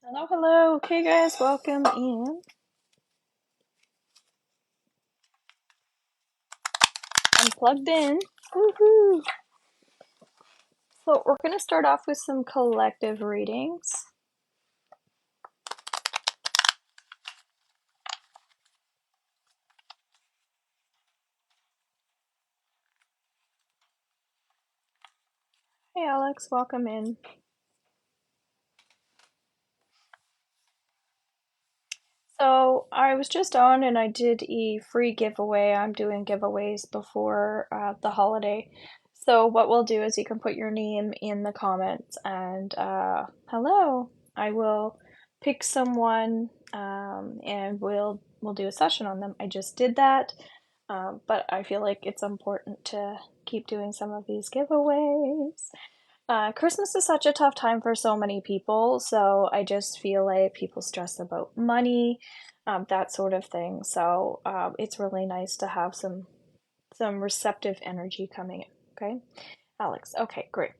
Hello, hello. Okay, guys, welcome in. I'm plugged in. Woohoo! So, we're going to start off with some collective readings. Hey, Alex, welcome in. So, I was just on and I did a free giveaway. I'm doing giveaways before the holiday. So, what we'll do is you can put your name in the comments and hello. I will pick someone and we'll do a session on them. I just did that. But I feel like it's important to keep doing some of these giveaways. Christmas is such a tough time for so many people, so I just feel like people stress about money, that sort of thing. So it's really nice to have some receptive energy coming in. Okay, Alex. Okay, great.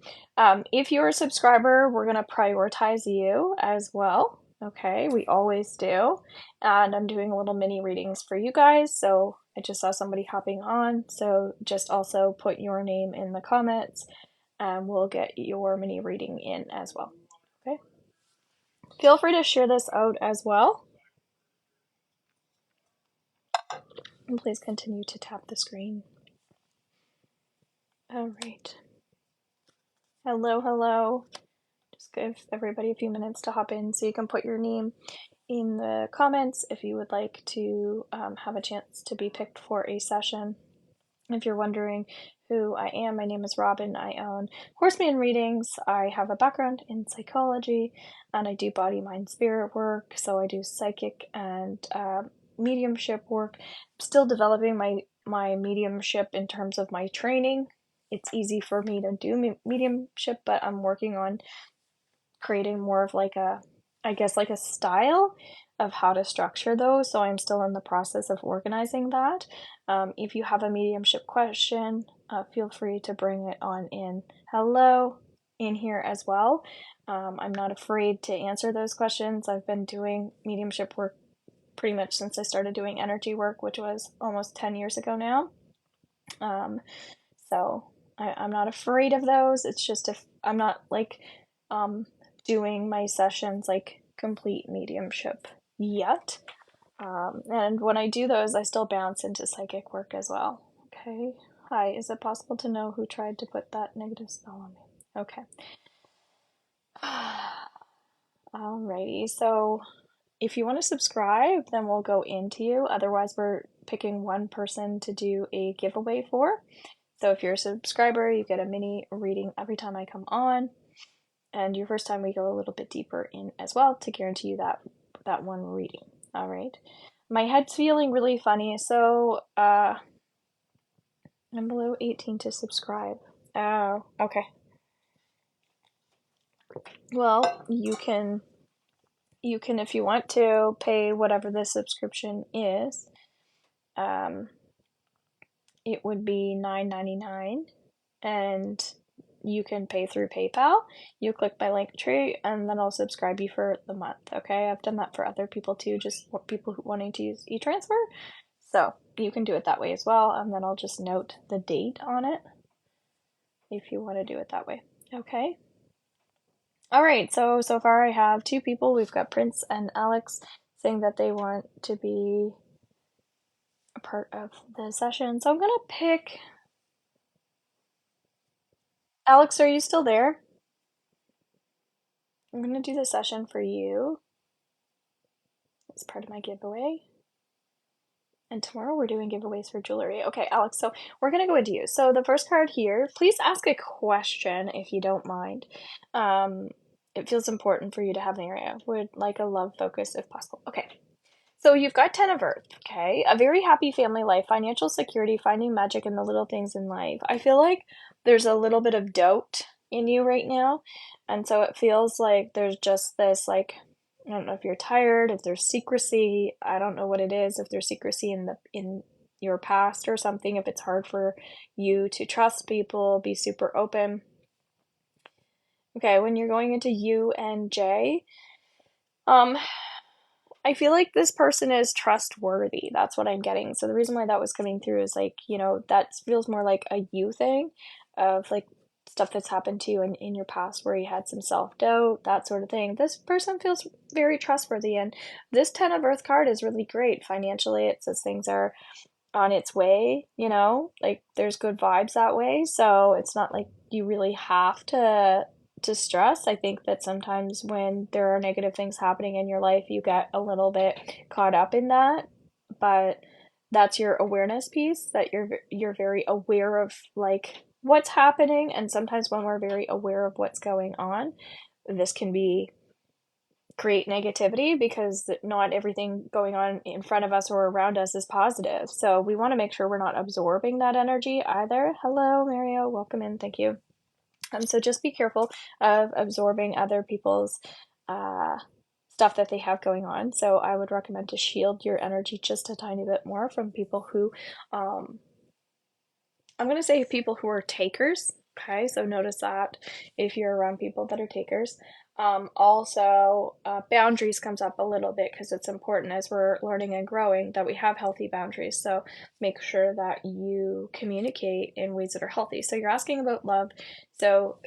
If you're a subscriber, we're gonna prioritize you as well. Okay, we always do. And I'm doing little mini readings for you guys. So I just saw somebody hopping on. So just also put your name in the comments and we'll get your mini reading in as well. Okay. Feel free to share this out as well. And please continue to tap the screen. All right. Hello, hello. Just give everybody a few minutes to hop in so you can put your name in the comments if you would like to have a chance to be picked for a session. If you're wondering who I am, my name is Robin. I own Horseman Readings. I have a background in psychology and I do body, mind, spirit work. So I do psychic and mediumship work. I'm still developing my mediumship in terms of my training. It's easy for me to do mediumship, but I'm working on creating more of like a, I guess, like a style of how to structure those. So I'm still in the process of organizing that. If you have a mediumship question, feel free to bring it on in. Hello in here as well. I'm not afraid to answer those questions. I've been doing mediumship work pretty much since I started doing energy work, which was almost 10 years ago now. So I'm not afraid of those. It's just if I'm not like doing my sessions like complete mediumship yet. And when I do those, I still bounce into psychic work as well. Okay. Hi, is it possible to know who tried to put that negative spell on me? Okay. Alrighty, so if you want to subscribe, then we'll go into you. Otherwise, we're picking one person to do a giveaway for. So if you're a subscriber, you get a mini reading every time I come on. And your first time we go a little bit deeper in as well to guarantee you that one reading. All right. My head's feeling really funny, so I'm below 18 to subscribe. Oh, okay. Well, you can if you want to pay whatever the subscription is. It would be $9.99 and you can pay through PayPal. You click my link tree and then I'll subscribe you for the month. Okay, I've done that for other people too, just people wanting to use e-transfer. So you can do it that way as well, and then I'll just note the date on it if you want to do it that way. Okay. All right. So far I have two people. We've got Prince and Alex saying that they want to be a part of the session. So I'm gonna pick. Alex, are you still there? I'm going to do the session for you as part of my giveaway. And tomorrow we're doing giveaways for jewelry. Okay, Alex, so we're going to go into you. So the first card here, please ask a question if you don't mind. It feels important for you to have an area. Would like a love focus if possible. Okay. So you've got 10 of Earth, okay? A very happy family life, financial security, finding magic in the little things in life. I feel like there's a little bit of doubt in you right now. And so it feels like there's just this, like, I don't know if you're tired, if there's secrecy, I don't know what it is, if there's secrecy in your past or something, if it's hard for you to trust people, be super open. Okay, when you're going into U and J, Um, I feel like this person is trustworthy. That's what I'm getting. So the reason why that was coming through is like, that feels more like a you thing of like stuff that's happened to you in your past where you had some self-doubt, that sort of thing. This person feels very trustworthy, and this Ten of Earth card is really great. Financially, it says things are on its way, like there's good vibes that way. So it's not like you really have to stress. I think that sometimes when there are negative things happening in your life, you get a little bit caught up in that, but that's your awareness piece, that you're very aware of like what's happening. And sometimes when we're very aware of what's going on, this can be create negativity because not everything going on in front of us or around us is positive. So we want to make sure we're not absorbing that energy either. Hello, Mario. Welcome in. Thank you. So just be careful of absorbing other people's uh, stuff that they have going on. So I would recommend to shield your energy just a tiny bit more from people who um, I'm going to say people who are takers. Okay, so notice that if you're around people that are takers. Also, boundaries comes up a little bit because it's important as we're learning and growing that we have healthy boundaries. So make sure that you communicate in ways that are healthy. So you're asking about love. So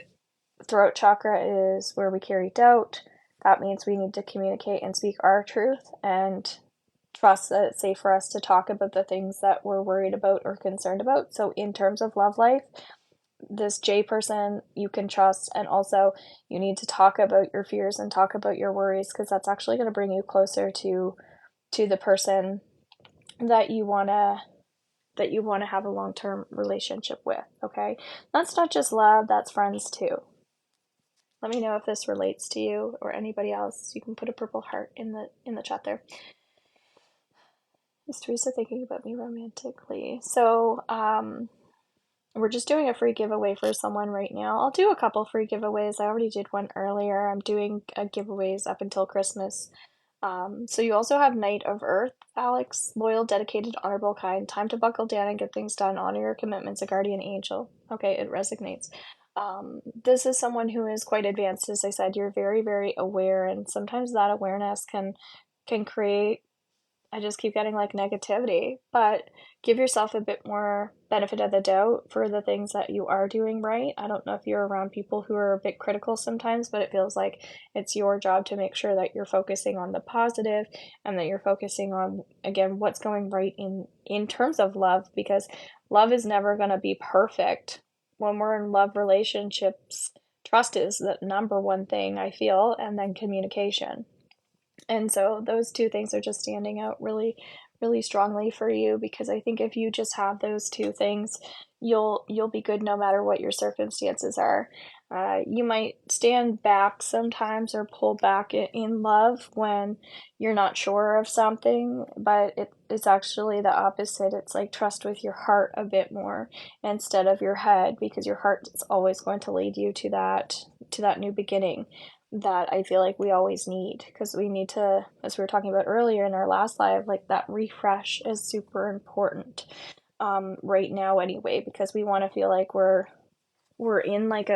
throat chakra is where we carry doubt. That means we need to communicate and speak our truth and trust that it's safe for us to talk about the things that we're worried about or concerned about. So, in terms of love life, this J person you can trust, and also you need to talk about your fears and talk about your worries because that's actually going to bring you closer to the person that you want to have a long-term relationship with. Okay, that's not just love, that's friends too. Let me know if this relates to you or anybody else. You can put a purple heart in the chat there. Is Teresa thinking about me romantically? So, we're just doing a free giveaway for someone right now. I'll do a couple free giveaways. I already did one earlier. I'm doing giveaways up until Christmas. So you also have Knight of Earth, Alex. Loyal, dedicated, honorable, kind. Time to buckle down and get things done. Honor your commitments. A guardian angel. Okay, it resonates. This is someone who is quite advanced. As I said, you're very, very aware, and sometimes that awareness can create, I just keep getting like negativity, but give yourself a bit more benefit of the doubt for the things that you are doing right. I don't know if you're around people who are a bit critical sometimes, but it feels like it's your job to make sure that you're focusing on the positive and that you're focusing on, again, what's going right in terms of love, because love is never going to be perfect. When we're in love relationships, trust is the number one thing I feel, and then communication. And so those two things are just standing out really, really strongly for you, because I think if you just have those two things, you'll be good no matter what your circumstances are. You might stand back sometimes or pull back in love when you're not sure of something, but it's actually the opposite. It's like trust with your heart a bit more instead of your head, because your heart is always going to lead you to that new beginning that I feel like we always need, because we need to, as we were talking about earlier in our last live, like that refresh is super important right now anyway, because we want to feel like we're in like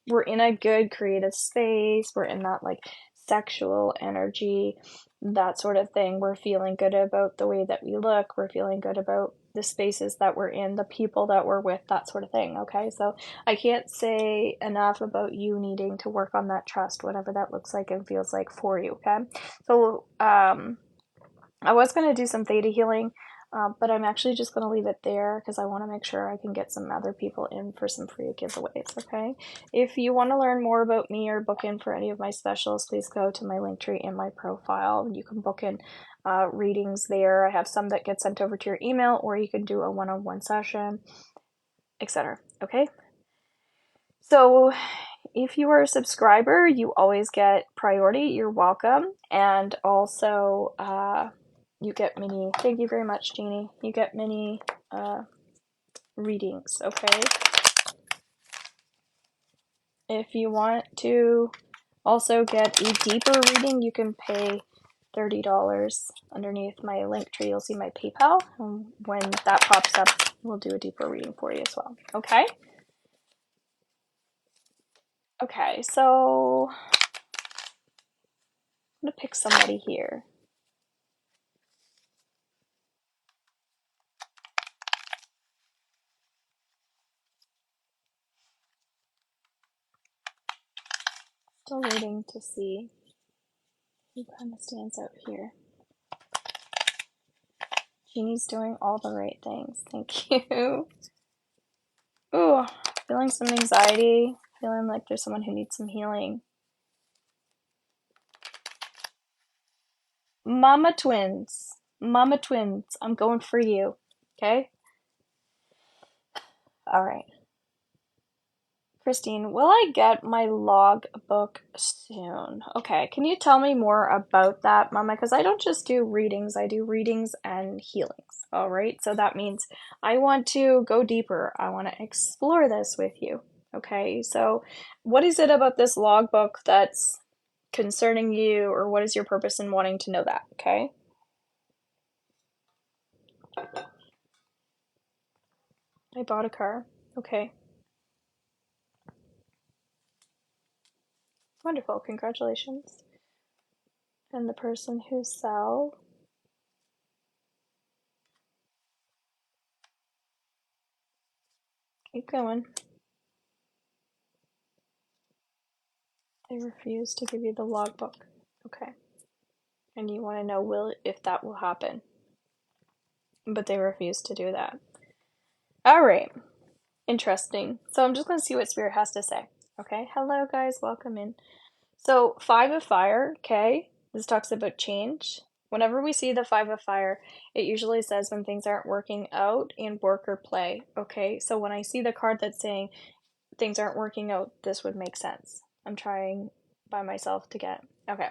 we're in a good creative space, we're in that like sexual energy, that sort of thing. We're feeling good about the way that we look, we're feeling good about the spaces that we're in, the people that we're with, that sort of thing. Okay, so I can't say enough about you needing to work on that trust, whatever that looks like and feels like for you. Okay, so I was going to do some theta healing, but I'm actually just going to leave it there because I want to make sure I can get some other people in for some free giveaways, okay? If you want to learn more about me or book in for any of my specials, please go to my link tree in my profile. You can book in readings there. I have some that get sent over to your email, or you can do a one-on-one session, etc. Okay? So if you are a subscriber, you always get priority. You're welcome. And also, you get mini, thank you very much, Jeannie. You get mini readings, okay? If you want to also get a deeper reading, you can pay $30 underneath my link tree. You'll see my PayPal. And when that pops up, we'll do a deeper reading for you as well, okay? Okay, so I'm gonna pick somebody here. Still waiting to see who kind of stands out here. Jeannie's doing all the right things. Thank you. Ooh, feeling some anxiety. Feeling like there's someone who needs some healing. Mama twins. Mama twins. I'm going for you. Okay? All right. Christine, will I get my logbook soon? Okay, can you tell me more about that, Mama? Because I don't just do readings, I do readings and healings. All right, so that means I want to go deeper. I want to explore this with you. Okay, so what is it about this logbook that's concerning you, or what is your purpose in wanting to know that? Okay. I bought a car. Okay. Wonderful. Congratulations. And the person who sell. Keep going. They refuse to give you the logbook. Okay. And you want to know if that will happen. But they refuse to do that. All right. Interesting. So I'm just going to see what Spirit has to say. Okay. Hello, guys. Welcome in. So, Five of Fire, okay? This talks about change. Whenever we see the Five of Fire, it usually says when things aren't working out in work or play, okay? So when I see the card that's saying things aren't working out, this would make sense. I'm trying by myself to get. Okay.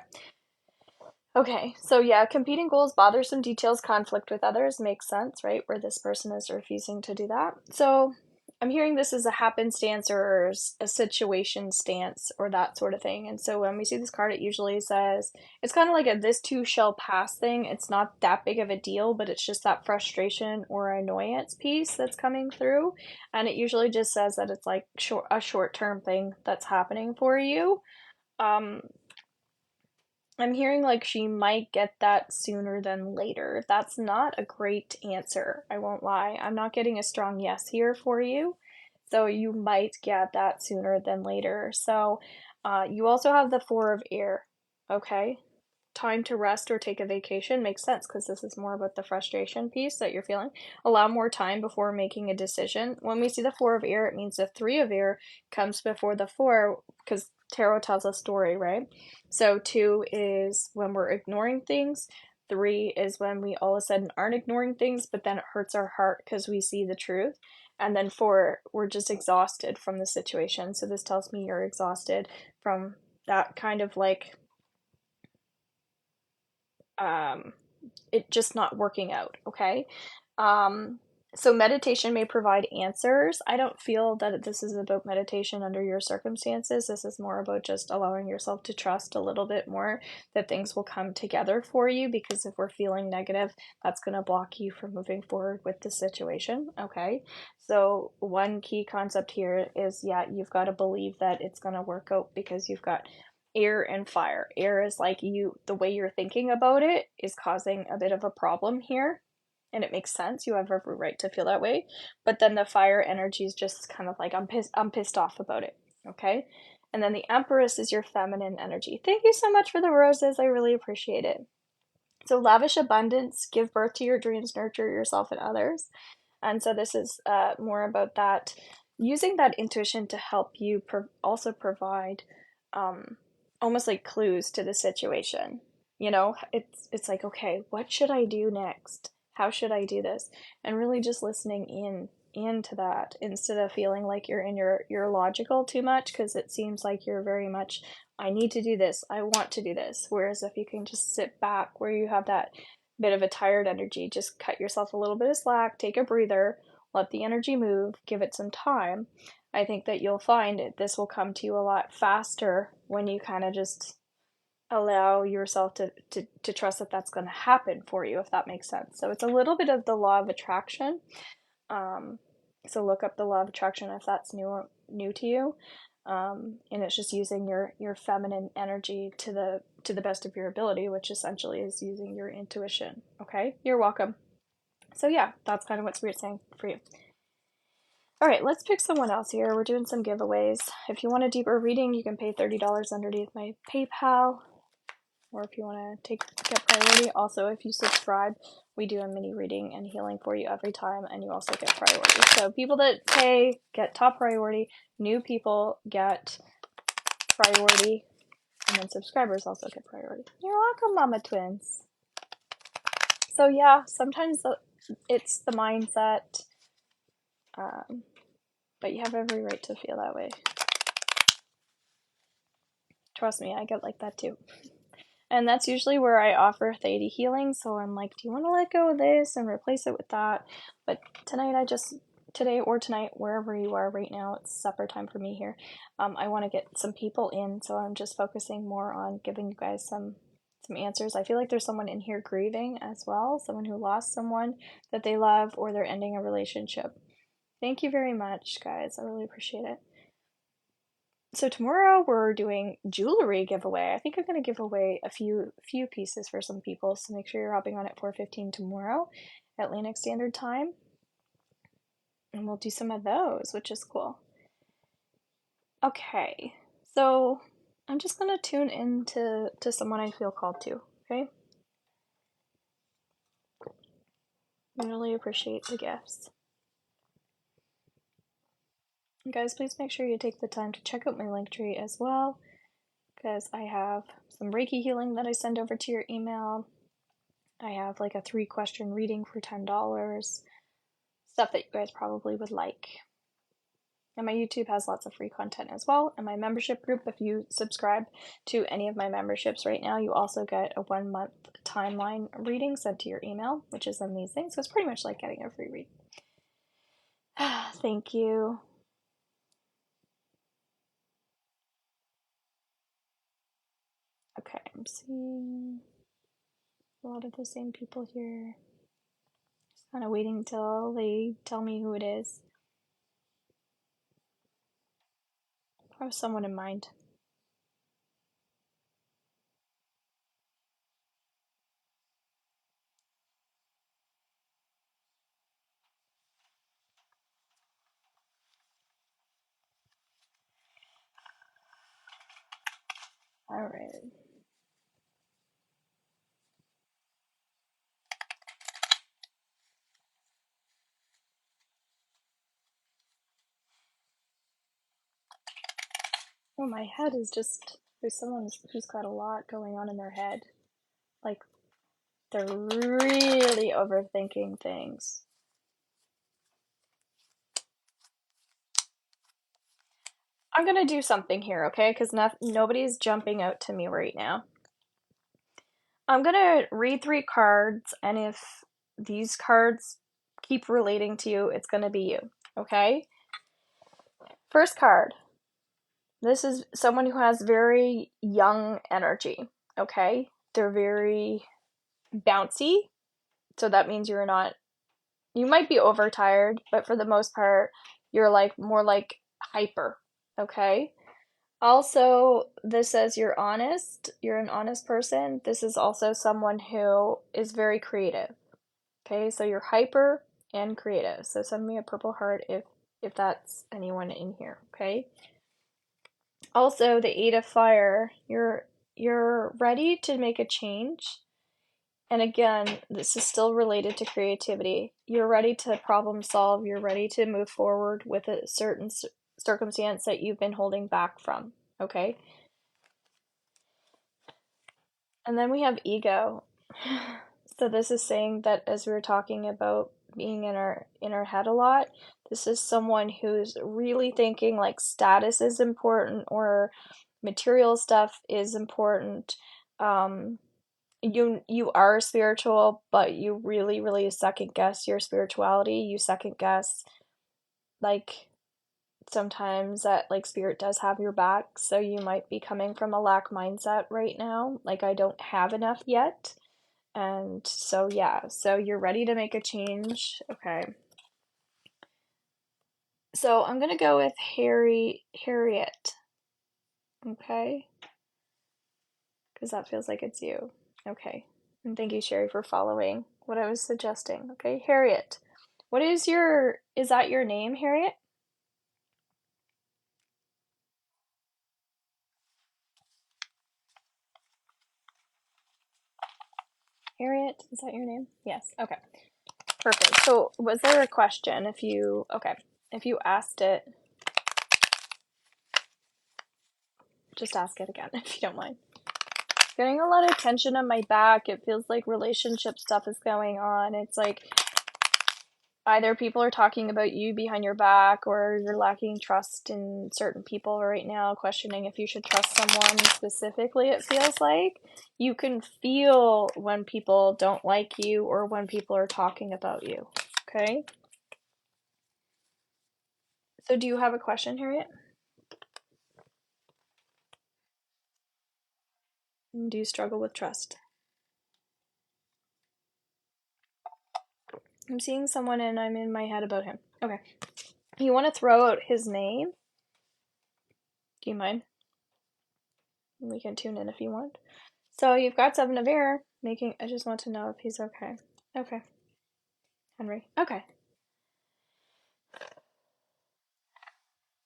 Okay, so yeah, competing goals, bothersome details, conflict with others makes sense, right? Where this person is refusing to do that. So I'm hearing this as a happenstance or a situation stance or that sort of thing. And so when we see this card, it usually says it's kind of like a this too shall pass thing. It's not that big of a deal, but it's just that frustration or annoyance piece that's coming through. And it usually just says that it's like a short term thing that's happening for you. Um, I'm hearing like she might get that sooner than later. That's not a great answer, I won't lie. I'm not getting a strong yes here for you. So you might get that sooner than later. So you also have the Four of Air, okay? Time to rest or take a vacation makes sense because this is more about the frustration piece that you're feeling. Allow more time before making a decision. When we see the Four of Air, it means the Three of Air comes before the Four because tarot tells a story, right? So two is when we're ignoring things. Three is when we all of a sudden aren't ignoring things, but then it hurts our heart because we see the truth. And then four, we're just exhausted from the situation. So this tells me you're exhausted from that kind of like it just not working out, okay? Um, so meditation may provide answers. I don't feel that this is about meditation under your circumstances. This is more about just allowing yourself to trust a little bit more that things will come together for you, because if we're feeling negative, that's going to block you from moving forward with the situation, okay? So one key concept here is, yeah, you've got to believe that it's going to work out because you've got air and fire. Air is like the way you're thinking about it is causing a bit of a problem here. And it makes sense. You have every right to feel that way. But then the fire energy is just kind of like, I'm pissed off about it. Okay. And then the Empress is your feminine energy. Thank you so much for the roses. I really appreciate it. So lavish abundance, give birth to your dreams, nurture yourself and others. And so this is more about that, using that intuition to help you also provide almost like clues to the situation. You know, it's like, okay, what should I do next? How should I do this? And really just listening into that instead of feeling like you're in your logical too much, because it seems like you're very much, I need to do this, I want to do this. Whereas if you can just sit back where you have that bit of a tired energy, just cut yourself a little bit of slack, take a breather, let the energy move, give it some time. I think that you'll find this will come to you a lot faster when you kind of just allow yourself to trust that that's going to happen for you, if that makes sense. So it's a little bit of the law of attraction. So look up the law of attraction if that's new to you. and it's just using your feminine energy to the best of your ability, which essentially is using your intuition. Okay, you're welcome. So yeah, that's kind of what Spirit's saying for you. All right, let's pick someone else here. We're doing some giveaways. If you want a deeper reading, you can pay $30 underneath my PayPal, or if you want to get priority. Also, if you subscribe, we do a mini reading and healing for you every time, and you also get priority. So people that pay get top priority, new people get priority, and then subscribers also get priority. You're welcome, Mama Twins. So yeah, sometimes it's the mindset, but you have every right to feel that way. Trust me, I get like that too. And that's usually where I offer Theta healing. So I'm like, do you want to let go of this and replace it with that? But today or tonight, wherever you are right now, it's supper time for me here. I want to get some people in, so I'm just focusing more on giving you guys some answers. I feel like there's someone in here grieving as well, someone who lost someone that they love, or they're ending a relationship. Thank you very much, guys. I really appreciate it. So tomorrow we're doing jewelry giveaway. I think I'm going to give away a few pieces for some people, so make sure you're hopping on at 4:15 tomorrow Atlantic Standard Time, and we'll do some of those, which is cool. Okay, so I'm just going to tune into someone I feel called to, okay? I really appreciate the gifts. And guys, please make sure you take the time to check out my Linktree as well, because I have some Reiki healing that I send over to your email. I have like a 3-question reading for $10, stuff that you guys probably would like. And my YouTube has lots of free content as well. And my membership group, if you subscribe to any of my memberships right now, you also get a 1-month timeline reading sent to your email, which is amazing. So it's pretty much like getting a free read. Thank you. Okay, I'm seeing a lot of the same people here. Just kind of waiting until they tell me who it is. I have someone in mind. All right. Oh, my head is just, there's someone who's got a lot going on in their head. Like, they're really overthinking things. I'm gonna do something here, okay? Because nobody's jumping out to me right now. I'm gonna read 3 cards, and if these cards keep relating to you, it's gonna be you, okay? First card. This is someone who has very young energy, okay? They're very bouncy, so that means you might be overtired, but for the most part, you're like more like hyper, okay? Also, this says you're honest, you're an honest person. This is also someone who is very creative. Okay, so you're hyper and creative. So send me a purple heart if that's anyone in here, okay? Also, the 8 of fire, you're ready to make a change. And again, this is still related to creativity. You're ready to problem solve, you're ready to move forward with a certain circumstance that you've been holding back from, okay? And then we have ego. So this is saying that as we were talking about being in our head a lot, this is someone who's really thinking like status is important or material stuff is important. You are spiritual, but you really second guess your spirituality. You second guess like sometimes that like spirit does have your back, so you might be coming from a lack mindset right now, like I don't have enough yet. And so yeah, so you're ready to make a change. Okay. So I'm gonna go with Harriet, okay? Because that feels like it's you. Okay. And thank you, Sherry, for following what I was suggesting. Okay, Harriet. What is is that your name, Harriet? Harriet, is that your name? Yes. Okay. Perfect. So was there a question if you asked it, just ask it again if you don't mind. Getting a lot of tension on my back. It feels like relationship stuff is going on. It's like either people are talking about you behind your back or you're lacking trust in certain people right now, questioning if you should trust someone specifically. It feels like you can feel when people don't like you or when people are talking about you. Okay? So do you have a question, Harriet? Do you struggle with trust? I'm seeing someone and I'm in my head about him. Okay. You want to throw out his name? Do you mind? We can tune in if you want. So you've got Seven of Air making. I just want to know if he's okay. Okay. Henry. Okay.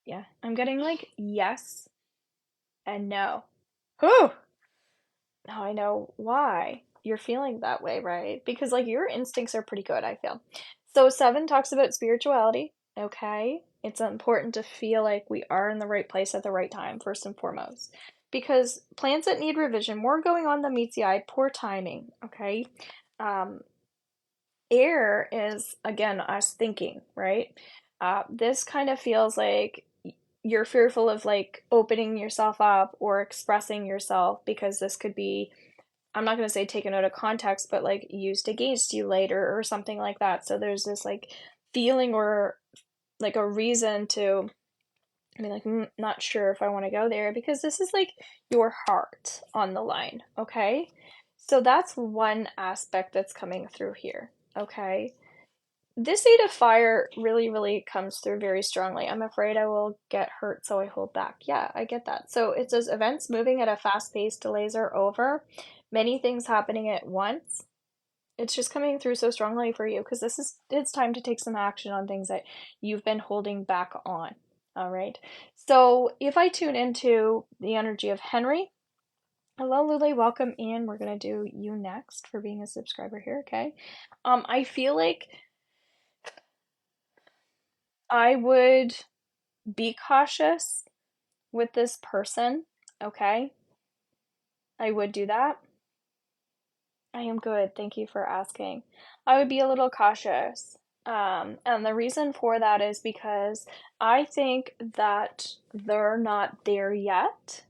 Yeah. I'm getting like yes and no. Whew! Now I know why you're feeling that way, right? Because like your instincts are pretty good, I feel. So seven talks about spirituality. Okay. It's important to feel like we are in the right place at the right time, first and foremost. Because plans that need revision, more going on than meets the eye, poor timing. Okay. Um, air is again us thinking, right? This kind of feels like you're fearful of like opening yourself up or expressing yourself because this could be, I'm not going to say taken out of context, but like used against you later or something like that. So there's this like feeling or like a reason to be like, not sure if I want to go there because this is like your heart on the line. Okay. So that's one aspect that's coming through here. Okay. This Eight of Fire really, really comes through very strongly. I'm afraid I will get hurt, so I hold back. Yeah, I get that. So it says events moving at a fast pace, delays are over, many things happening at once. It's just coming through so strongly for you because it's time to take some action on things that you've been holding back on. All right. So if I tune into the energy of Henry, hello Lily, welcome in. We're gonna do you next for being a subscriber here, okay? I feel like I would be cautious with this person, okay? I would do that. I am good. Thank you for asking. I would be a little cautious. And the reason for that is because I think that they're not there yet.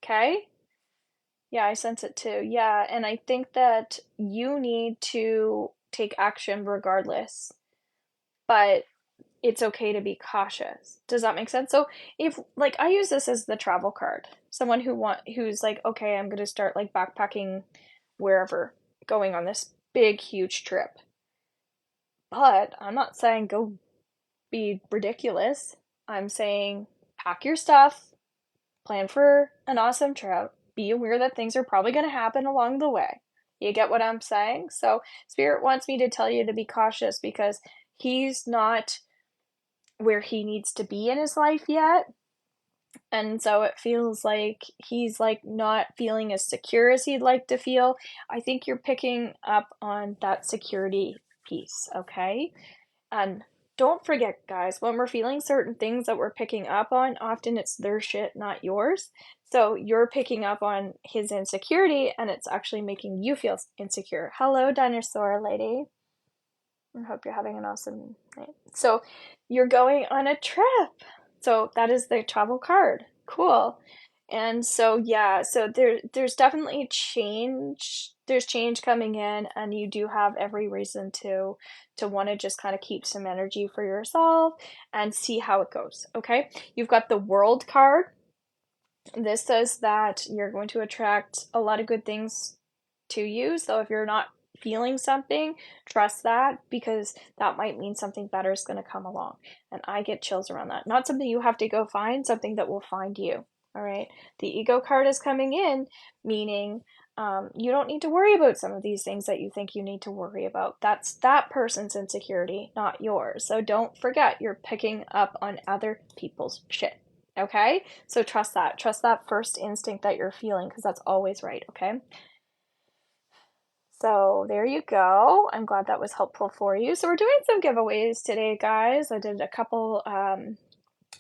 Okay? Yeah, I sense it too. Yeah, and I think that you need to take action regardless. But it's okay to be cautious. Does that make sense? So if like I use this as the travel card, someone who's like, okay, I'm gonna start like backpacking wherever, going on this big huge trip. But I'm not saying go be ridiculous. I'm saying pack your stuff, plan for an awesome trip, be aware that things are probably gonna happen along the way. You get what I'm saying? So Spirit wants me to tell you to be cautious because he's not where he needs to be in his life yet. And so it feels like he's like not feeling as secure as he'd like to feel. I think you're picking up on that security piece, okay? And don't forget, guys, when we're feeling certain things that we're picking up on, often it's their shit, not yours. So you're picking up on his insecurity and it's actually making you feel insecure. Hello, dinosaur lady. I hope you're having an awesome night. So you're going on a trip. So that is the travel card. Cool. And so yeah, so there's definitely change. There's change coming in and you do have every reason to want to just kind of keep some energy for yourself and see how it goes. Okay? You've got the World card. This says that you're going to attract a lot of good things to you. So if you're not feeling something, trust that, because that might mean something better is going to come along. And I get chills around that. Not something you have to go find, something that will find you. All right. The ego card is coming in, meaning you don't need to worry about some of these things that you think you need to worry about. That's that person's insecurity, not yours. So don't forget, you're picking up on other people's shit. Okay? So trust that. Trust that first instinct that you're feeling, because that's always right. Okay? So there you go. I'm glad that was helpful for you. So we're doing some giveaways today, guys. I did a couple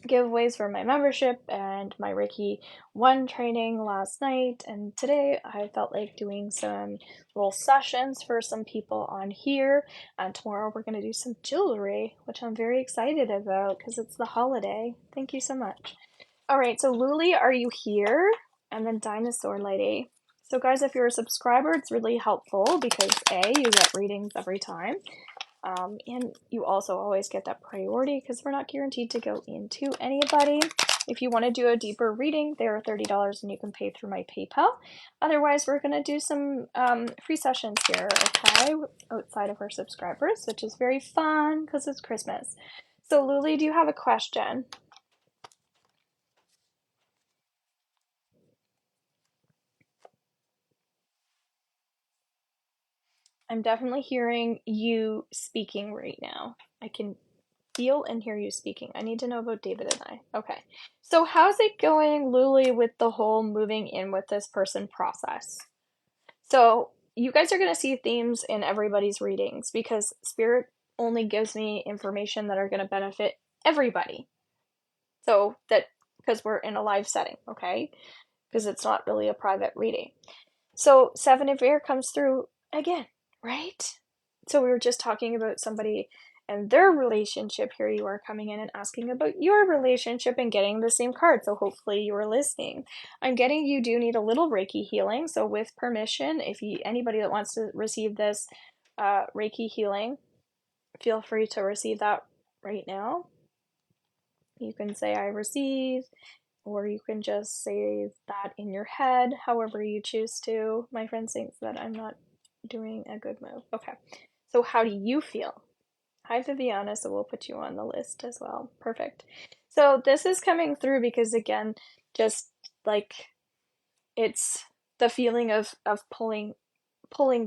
giveaways for my membership and my Reiki 1 training last night, and today I felt like doing some little sessions for some people on here, and tomorrow we're going to do some jewelry, which I'm very excited about because it's the holiday. Thank you so much. Alright, so Luli, are you here? And then Dinosaur Lady. So guys, if you're a subscriber, it's really helpful because A, you get readings every time, and you also always get that priority because we're not guaranteed to go into anybody. If you want to do a deeper reading, they are $30 and you can pay through my PayPal. Otherwise, we're going to do some free sessions here, okay, outside of our subscribers, which is very fun because it's Christmas. So Luli, do you have a question? I'm definitely hearing you speaking right now. I can feel and hear you speaking. I need to know about David and I. Okay. So how's it going, Luli, with the whole moving in with this person process? So you guys are going to see themes in everybody's readings because Spirit only gives me information that are going to benefit everybody. So that, because we're in a live setting, okay? Because it's not really a private reading. So Seven of Air comes through again, right? So we were just talking about somebody and their relationship. Here you are coming in and asking about your relationship and getting the same card. So hopefully you are listening. I'm getting you do need a little Reiki healing. So with permission, if you anybody that wants to receive this Reiki healing, feel free to receive that right now. You can say I receive, or you can just say that in your head, however you choose to. My friend thinks that I'm not doing a good move. Okay, so how do you feel? Hi, Viviana, so we'll put you on the list as well. Perfect. So this is coming through because, again, just like it's the feeling of pulling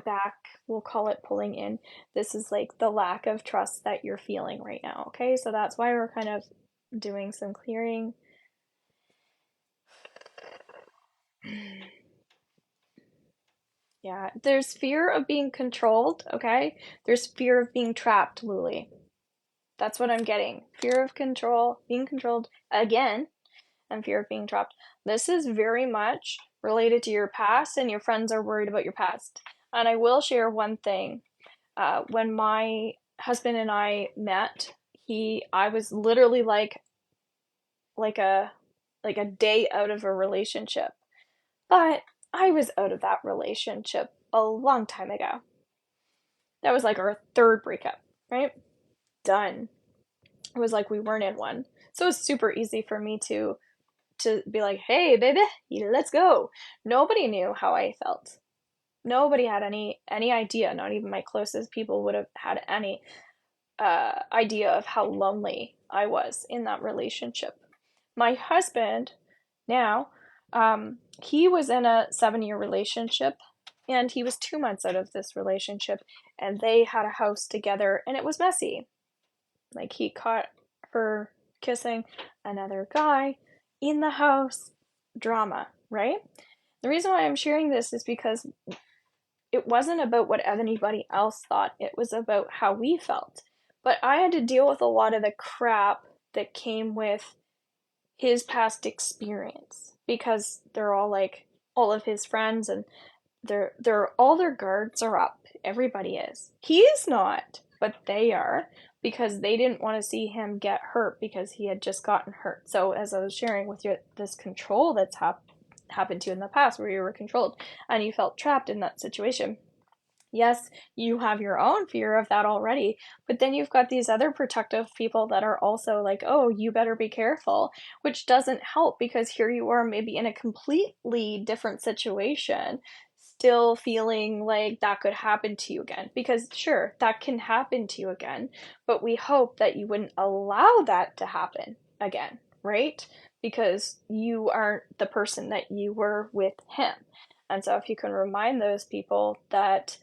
back, we'll call it pulling in. This is like the lack of trust that you're feeling right now, okay? So that's why we're kind of doing some clearing. Yeah, there's fear of being controlled, okay? There's fear of being trapped, Luli. That's what I'm getting. Fear of control, being controlled again, and fear of being trapped. This is very much related to your past, and your friends are worried about your past. And I will share one thing. When my husband and I met, I was literally like a like a day out of a relationship. But I was out of that relationship a long time ago. That was like our third breakup, right? Done. It was like we weren't in one. So it was super easy for me to be like, hey baby, let's go. Nobody knew how I felt. Nobody had any idea. Not even my closest people would have had any idea of how lonely I was in that relationship. My husband now, he was in a 7-year relationship, and he was 2 months out of this relationship, and they had a house together, and it was messy. Like, he caught her kissing another guy in the house. Drama, right? The reason why I'm sharing this is because it wasn't about what anybody else thought, it was about how we felt. But I had to deal with a lot of the crap that came with his past experience because they're all like all of his friends, and they're all their guards are up. Everybody is. He is not, but they are, because they didn't want to see him get hurt because he had just gotten hurt. So as I was sharing with you, this control that's happened to you in the past where you were controlled and you felt trapped in that situation. Yes, you have your own fear of that already, but then you've got these other protective people that are also like, oh, you better be careful, which doesn't help because here you are maybe in a completely different situation, still feeling like that could happen to you again. Because sure, that can happen to you again, but we hope that you wouldn't allow that to happen again, right? Because you aren't the person that you were with him. And so if you can remind those people that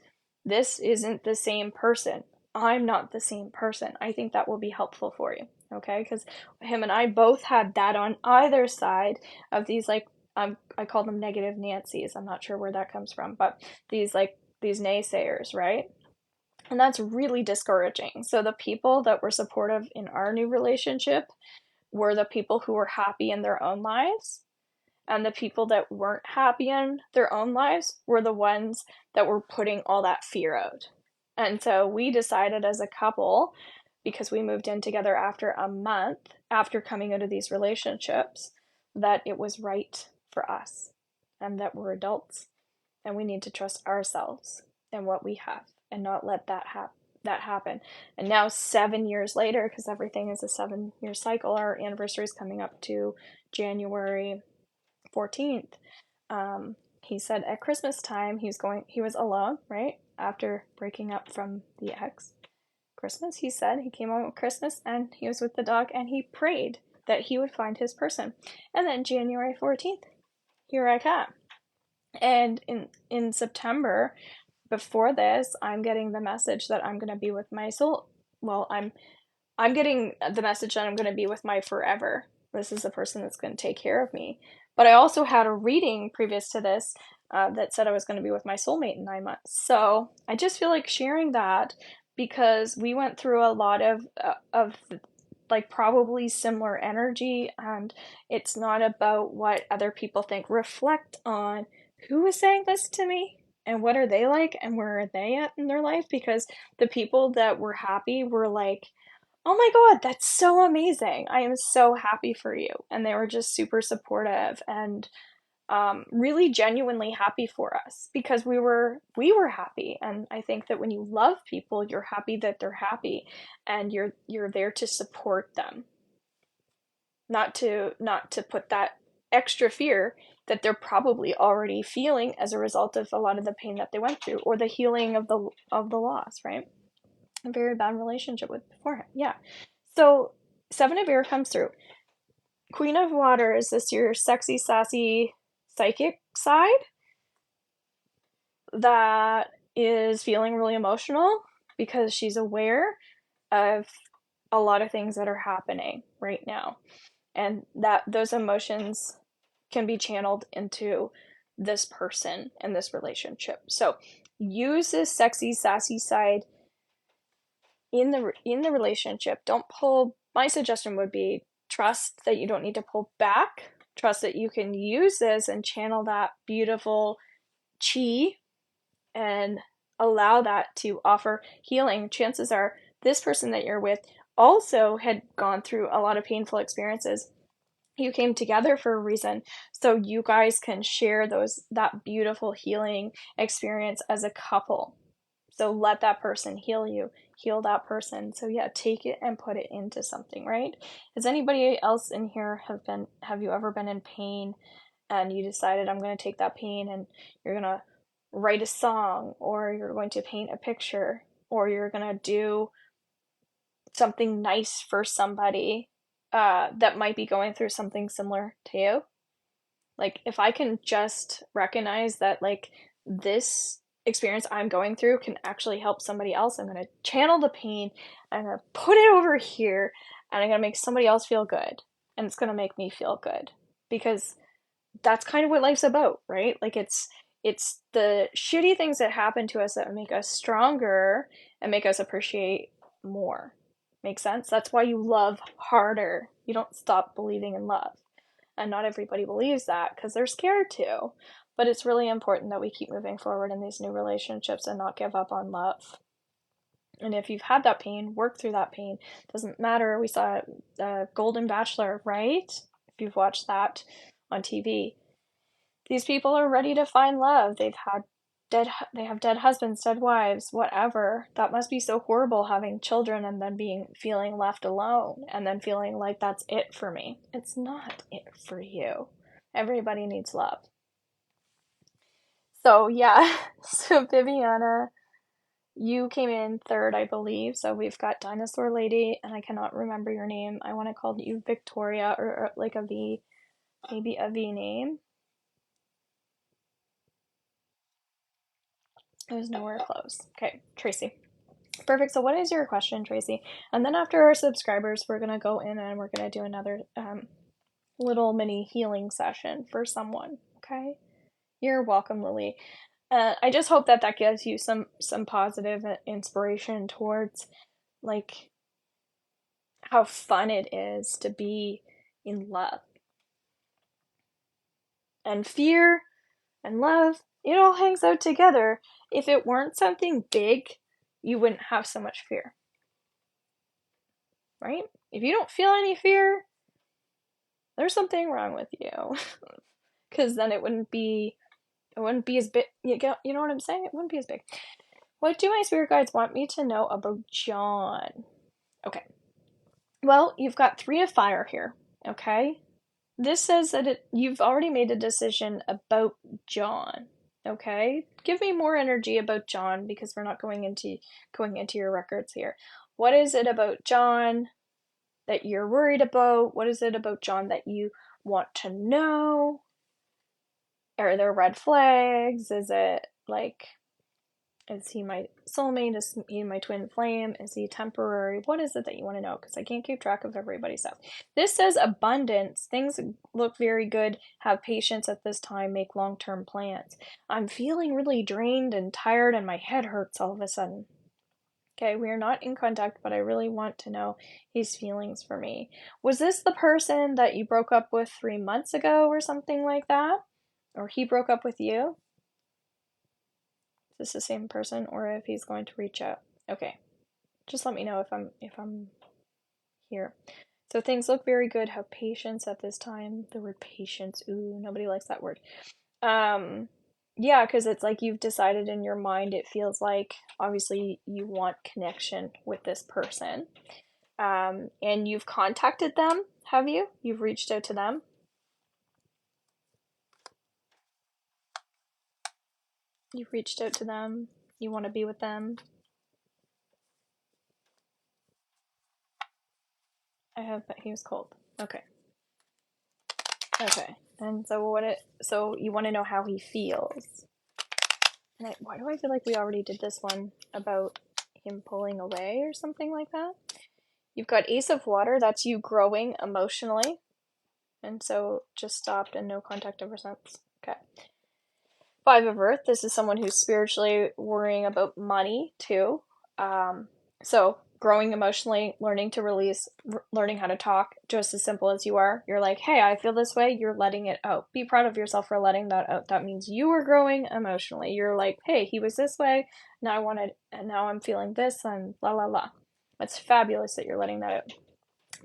this isn't the same person, I'm not the same person, I think that will be helpful for you. Okay, because him and I both had that on either side of these, like, I call them negative Nancy's. I'm not sure where that comes from, but these naysayers, right? And that's really discouraging. So the people that were supportive in our new relationship were the people who were happy in their own lives, and the people that weren't happy in their own lives were the ones that were putting all that fear out. And so we decided as a couple, because we moved in together after a month after coming out of these relationships, that it was right for us and that we're adults and we need to trust ourselves and what we have and not let that happen. And now 7 years later, because everything is a 7-year cycle, our anniversary is coming up to January 14th. He said at Christmas time he was alone, right? After breaking up from the ex. Christmas, he said he came home at Christmas and he was with the dog and he prayed that he would find his person. And then January 14th, here I come. And in September, before this, I'm getting the message that I'm going to be with my soul. Well, I'm getting the message that I'm going to be with my forever. This is the person that's going to take care of me. But I also had a reading previous to this that said I was going to be with my soulmate in 9 months. So I just feel like sharing that because we went through a lot of like probably similar energy, and it's not about what other people think. Reflect on who is saying this to me and what are they like and where are they at in their life, because the people that were happy were like, oh my God, that's so amazing. I am so happy for you. And they were just super supportive and really genuinely happy for us because we were happy. And I think that when you love people, you're happy that they're happy and you're there to support them. Not to put that extra fear that they're probably already feeling as a result of a lot of the pain that they went through or the healing of the loss, right? A very bad relationship with beforehand. Yeah. So Seven of Air comes through. Queen of Water, is this your sexy, sassy, psychic side that is feeling really emotional because she's aware of a lot of things that are happening right now, and that those emotions can be channeled into this person and this relationship. So use this sexy, sassy side in the relationship. Don't pull. My suggestion would be trust that you don't need to pull back. Trust that you can use this and channel that beautiful chi and allow that to offer healing. Chances are this person that you're with also had gone through a lot of painful experiences. You came together for a reason, so you guys can share that beautiful healing experience as a couple. So let that person heal you, heal that person. So yeah, take it and put it into something, right? Has anybody else in here have you ever been in pain and you decided, I'm going to take that pain and you're going to write a song, or you're going to paint a picture, or you're going to do something nice for somebody that might be going through something similar to you? Like, if I can just recognize that, like, this experience I'm going through can actually help somebody else, I'm going to channel the pain, I'm going to put it over here, and I'm going to make somebody else feel good. And it's going to make me feel good. Because that's kind of what life's about, right? Like, it's the shitty things that happen to us that make us stronger and make us appreciate more. Make sense? That's why you love harder. You don't stop believing in love. And not everybody believes that because they're scared to. But it's really important that we keep moving forward in these new relationships and not give up on love. And if you've had that pain, work through that pain. Doesn't matter. We saw Golden Bachelor, right? If you've watched that on TV. These people are ready to find love. They have dead husbands, dead wives, whatever. That must be so horrible, having children and then feeling left alone and then feeling like that's it for me. It's not it for you. Everybody needs love. So yeah, so Viviana, you came in third, I believe. So we've got Dinosaur Lady, and I cannot remember your name. I want to call you Victoria, or like a V, maybe a V name. It was nowhere close. Okay, Tracy. Perfect. So what is your question, Tracy? And then after our subscribers, we're gonna go in and we're gonna do another little mini healing session for someone. Okay. You're welcome, Lily. I just hope that that gives you some positive inspiration towards like how fun it is to be in love. And fear and love, it all hangs out together. If it weren't something big, you wouldn't have so much fear. Right? If you don't feel any fear, there's something wrong with you. Cuz then it wouldn't be as big. You know what I'm saying? It wouldn't be as big. What do my spirit guides want me to know about John? Okay. Well, you've got 3 of fire here, okay? This says that you've already made a decision about John, okay? Give me more energy about John because we're not going into your records here. What is it about John that you're worried about? What is it about John that you want to know? Are there red flags? Is it like, is he my soulmate? Is he my twin flame? Is he temporary? What is it that you want to know? Because I can't keep track of everybody's stuff. This says abundance. Things look very good. Have patience at this time. Make long-term plans. I'm feeling really drained and tired and my head hurts all of a sudden. Okay, we are not in contact, but I really want to know his feelings for me. Was this the person that you broke up with 3 months ago or something like that? Or he broke up with you? Is this the same person or if he's going to reach out? Okay. Just let me know if I'm here. So things look very good. Have patience at this time. The word patience. Ooh, nobody likes that word. Yeah, because it's like you've decided in your mind, it feels like obviously you want connection with this person. And you've contacted them, have you? You've reached out to them? You've reached out to them. You want to be with them. I have, but he was cold. Okay. Okay. And so you want to know how he feels. And why do I feel like we already did this one about him pulling away or something like that? You've got Ace of Water, that's you growing emotionally. And so just stopped and no contact ever since. Okay. Five of Earth, this is someone who's spiritually worrying about money too. So growing emotionally, learning to release, learning how to talk, just as simple as you are. You're like, hey, I feel this way, you're letting it out. Be proud of yourself for letting that out. That means you are growing emotionally. You're like, hey, he was this way, and now I'm feeling this, and la la la. It's fabulous that you're letting that out.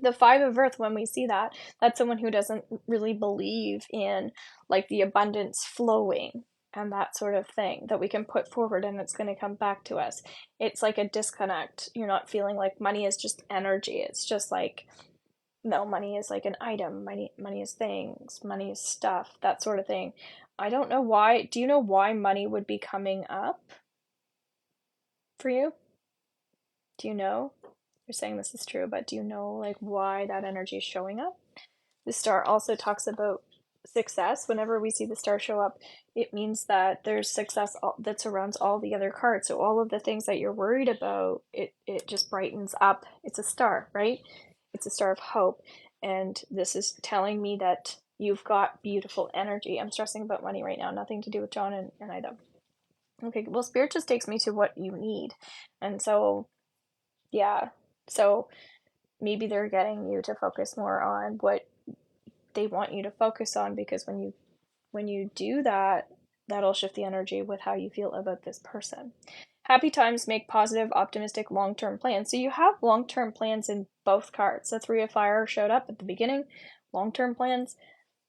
The Five of Earth, when we see that, that's someone who doesn't really believe in like the abundance flowing and that sort of thing that we can put forward and it's going to come back to us. It's like a disconnect. You're not feeling like money is just energy. It's just like, no, money is like an item. Money is things. Money is stuff. That sort of thing. I don't know why. Do you know why money would be coming up for you? Do you know? You're saying this is true, but do you know like why that energy is showing up? The star also talks about success. Whenever we see the star show up, it means that there's success that surrounds all the other cards. So all of the things that you're worried about, it just brightens up. It's a star, right? It's a star of hope. And this is telling me that you've got beautiful energy. I'm stressing about money right now, nothing to do with John and Ida. Okay, well, Spirit just takes me to what you need. And so, yeah. So maybe they're getting you to focus more on what they want you to focus on, because when you do that, that'll shift the energy with how you feel about this person. Happy times make positive, optimistic, long-term plans. So you have long-term plans in both cards. The Three of Fire showed up at the beginning. Long-term plans.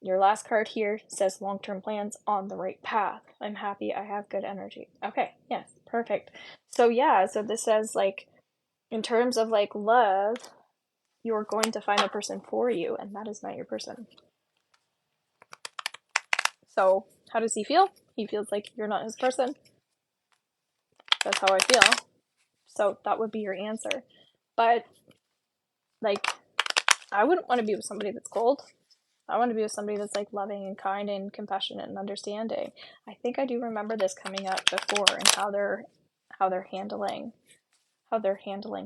Your last card here says long-term plans, on the right path. I'm happy. I have good energy. Okay. Yes. Perfect. So yeah. So this says like, in terms of like love, you're going to find a person for you, and that is not your person. So how does he feel? He feels like you're not his person. That's how I feel. So that would be your answer. But like, I wouldn't want to be with somebody that's cold. I want to be with somebody that's like loving and kind and compassionate and understanding. I think I do remember this coming up before and how they're handling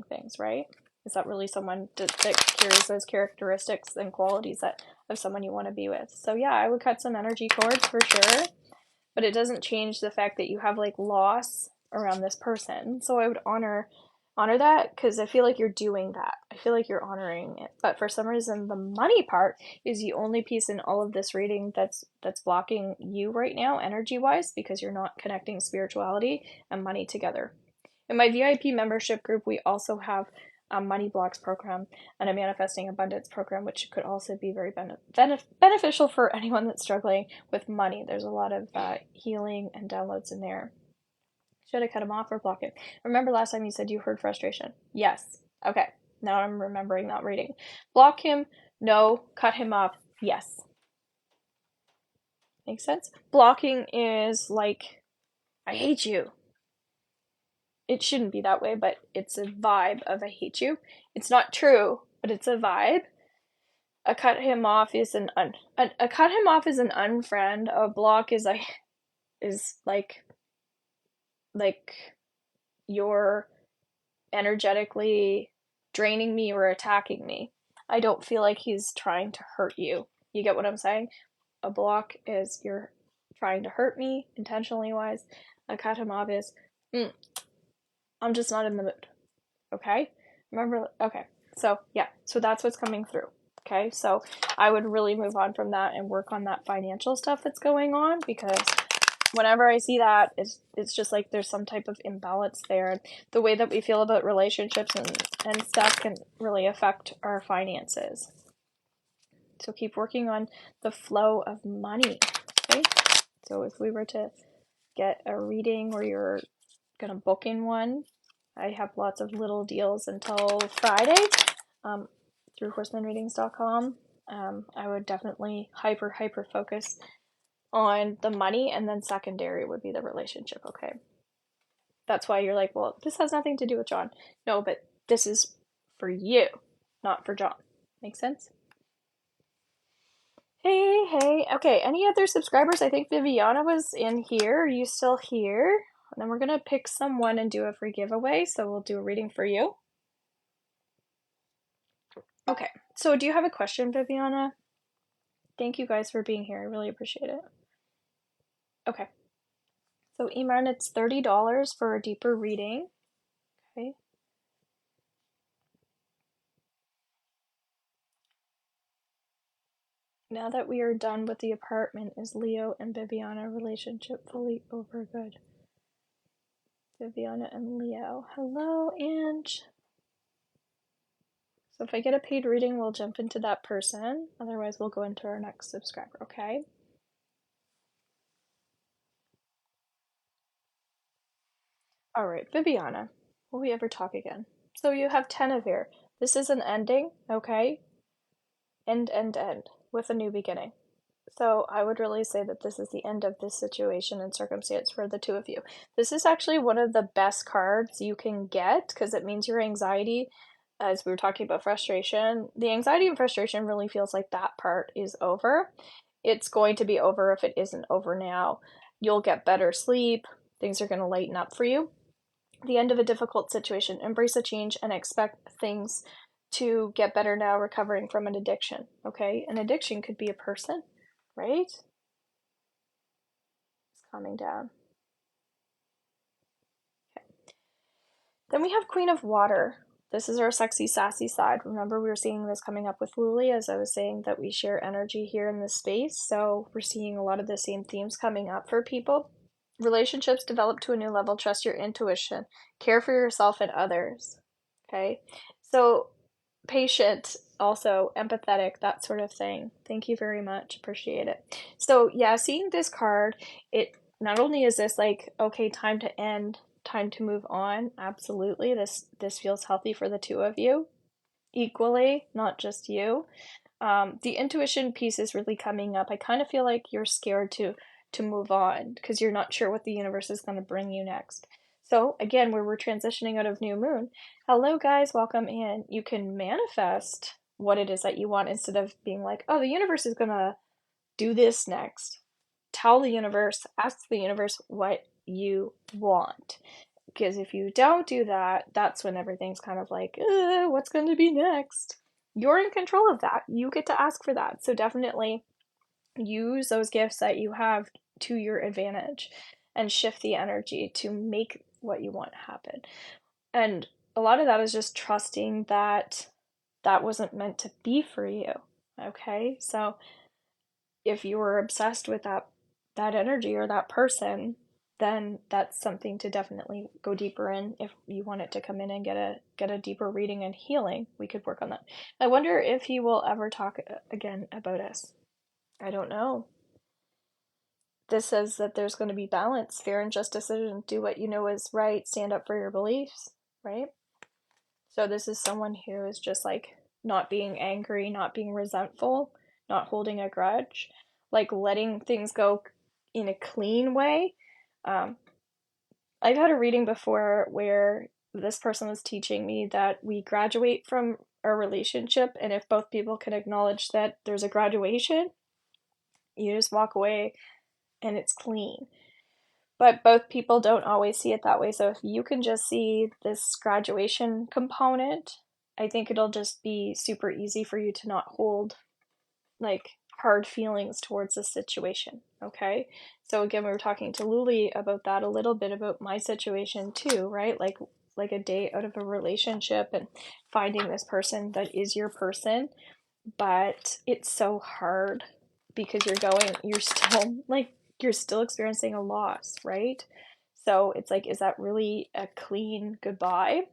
things, right? Is that really someone that carries those characteristics and qualities that of someone you want to be with? So yeah, I would cut some energy cords for sure, but it doesn't change the fact that you have like loss around this person. So I would honor that because I feel like you're doing that. I feel like you're honoring it. But for some reason the money part is the only piece in all of this reading that's blocking you right now energy wise because you're not connecting spirituality and money together. In my VIP membership group, we also have a money blocks program and a manifesting abundance program, which could also be very beneficial for anyone that's struggling with money. There's a lot of healing and downloads in there. Should I cut him off or block him? Remember last time you said you heard frustration? Yes. Okay. Now I'm remembering that reading. Block him? No. Cut him off? Yes. Makes sense? Blocking is like, I hate you. It shouldn't be that way, but it's a vibe of I hate you. It's not true, but it's a vibe. A cut him off is a cut him off is an unfriend. A block is like you're energetically draining me or attacking me. I don't feel like he's trying to hurt you. You get what I'm saying? A block is you're trying to hurt me intentionally wise. A cut him off is I'm just not in the mood. Okay? Remember? Okay. So, yeah. So that's what's coming through. Okay? So I would really move on from that and work on that financial stuff that's going on because whenever I see that, it's just like there's some type of imbalance there. The way that we feel about relationships and stuff can really affect our finances. So keep working on the flow of money. Okay? So if we were to get a reading where you're going to book in one, I have lots of little deals until Friday through horsemanreadings.com. I would definitely hyper focus on the money, and then secondary would be the relationship, okay? That's why you're like, well, this has nothing to do with John. No, but this is for you, not for John. Make sense? Hey. Okay, any other subscribers? I think Viviana was in here. Are you still here? And then we're going to pick someone and do a free giveaway. So we'll do a reading for you. Okay, so do you have a question, Viviana? Thank you guys for being here. I really appreciate it. Okay. So Iman, it's $30 for a deeper reading. Okay. Now that we are done with the apartment, is Leo and Viviana relationship fully over? Good. Viviana and Leo. Hello, Ange. So if I get a paid reading, we'll jump into that person. Otherwise, we'll go into our next subscriber, okay? All right, Viviana. Will we ever talk again? So you have 10 of here. This is an ending, okay? End, with a new beginning. So I would really say that this is the end of this situation and circumstance for the two of you. This is actually one of the best cards you can get because it means your anxiety, as we were talking about frustration, the anxiety and frustration really feels like that part is over. It's going to be over if it isn't over now. You'll get better sleep. Things are going to lighten up for you. The end of a difficult situation. Embrace a change and expect things to get better now, recovering from an addiction. Okay? An addiction could be a person, right? It's calming down. Okay. Then we have Queen of Water. This is our sexy, sassy side. Remember, we were seeing this coming up with Luli, as I was saying that we share energy here in this space. So we're seeing a lot of the same themes coming up for people. Relationships develop to a new level. Trust your intuition. Care for yourself and others. Okay? So patient, also empathetic, that sort of thing. Thank you very much. Appreciate it. So yeah, seeing this card, it not only is this like, okay, time to end, time to move on. Absolutely. This feels healthy for the two of you equally, not just you. The intuition piece is really coming up. I kind of feel like you're scared to move on because you're not sure what the universe is going to bring you next. So again, where we're transitioning out of new moon, hello guys, welcome in. You can manifest what it is that you want instead of being like, oh, the universe is going to do this next. Tell the universe, ask the universe what you want. Because if you don't do that, that's when everything's kind of like, what's going to be next? You're in control of that. You get to ask for that. So definitely use those gifts that you have to your advantage and shift the energy to make what you want happen. And a lot of that is just trusting that that wasn't meant to be for you. Okay? So if you were obsessed with that energy or that person, then that's something to definitely go deeper in. If you want it to come in and get a deeper reading and healing, we could work on that. I wonder if he will ever talk again about us. I don't know. This says that there's going to be balance, fair and just decision. Do what you know is right, stand up for your beliefs, right? So this is someone who is just like not being angry, not being resentful, not holding a grudge, like letting things go in a clean way. Um, I've had a reading before where this person was teaching me that we graduate from a relationship, and if both people can acknowledge that there's a graduation, you just walk away and it's clean. But both people don't always see it that way. So if you can just see this graduation component, I think it'll just be super easy for you to not hold like hard feelings towards the situation. Okay. So again, we were talking to Luli about that a little bit about my situation too, right? Like a day out of a relationship and finding this person that is your person, but it's so hard because you're still experiencing a loss, right? So it's like, is that really a clean goodbye?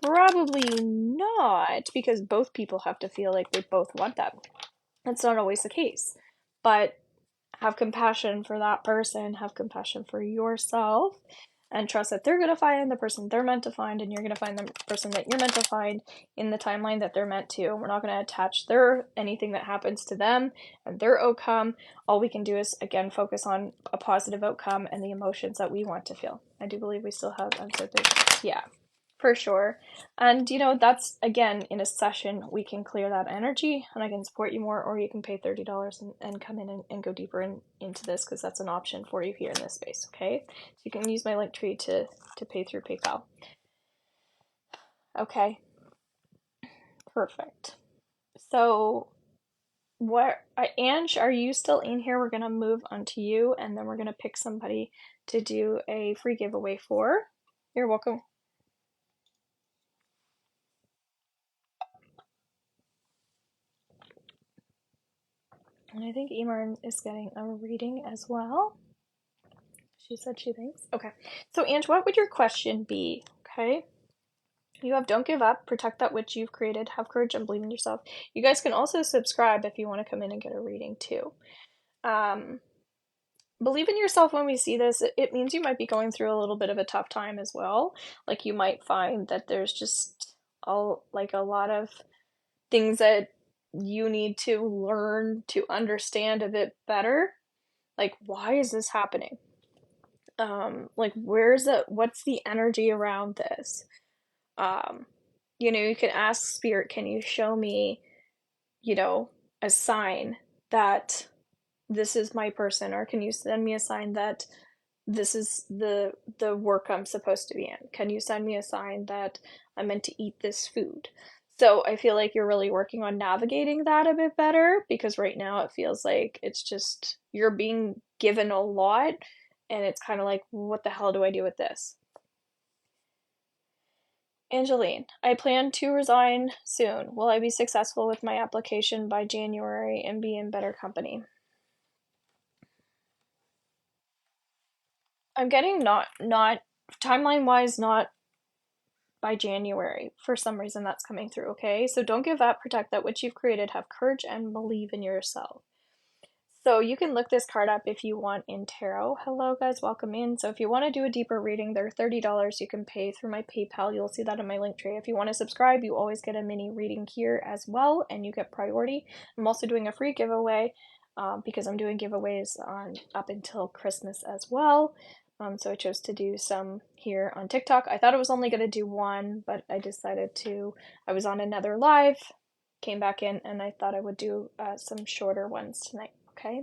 Probably not, because both people have to feel like they both want that. That's not always the case. But have compassion for that person, have compassion for yourself, and trust that they're going to find the person they're meant to find, and you're going to find the person that you're meant to find in the timeline that they're meant to. We're not going to attach anything that happens to them and their outcome. All we can do is, again, focus on a positive outcome and the emotions that we want to feel. I do believe we still have uncertainty. Yeah, for sure. And that's again in a session we can clear that energy and I can support you more, or you can pay $30 and come in and go deeper into this, because that's an option for you here in this space. Okay, so you can use my link tree to pay through PayPal. Okay, perfect. So Ange, are you still in here? We're gonna move on to you, and then we're gonna pick somebody to do a free giveaway for. You're welcome. And I think Emer is getting a reading as well. She said she thinks. Okay. So, Ange, what would your question be? Okay. You have don't give up, protect that which you've created, have courage and believe in yourself. You guys can also subscribe if you want to come in and get a reading too. Believe in yourself. When we see this, it means you might be going through a little bit of a tough time as well. Like you might find that there's just a lot of things that you need to learn to understand a bit better. Like, why is this happening? Like what's the energy around this? You can ask spirit, can you show me, a sign that this is my person, or can you send me a sign that this is the work I'm supposed to be in? Can you send me a sign that I'm meant to eat this food? So I feel like you're really working on navigating that a bit better, because right now it feels like it's just you're being given a lot and it's kind of like, what the hell do I do with this? Angeline, I plan to resign soon. Will I be successful with my application by January and be in better company? I'm getting not timeline wise, not by January. For some reason that's coming through, okay? So don't give up, protect that which you've created, have courage and believe in yourself. So you can look this card up if you want in tarot. Hello guys, welcome in. So if you want to do a deeper reading, they're $30. You can pay through my PayPal. You'll see that in my link tree. If you want to subscribe, you always get a mini reading here as well, and you get priority. I'm also doing a free giveaway because I'm doing giveaways on up until Christmas as well. So I chose to do some here on TikTok. I thought I was only going to do one, but I decided to. I was on another live, came back in, and I thought I would do some shorter ones tonight. Okay.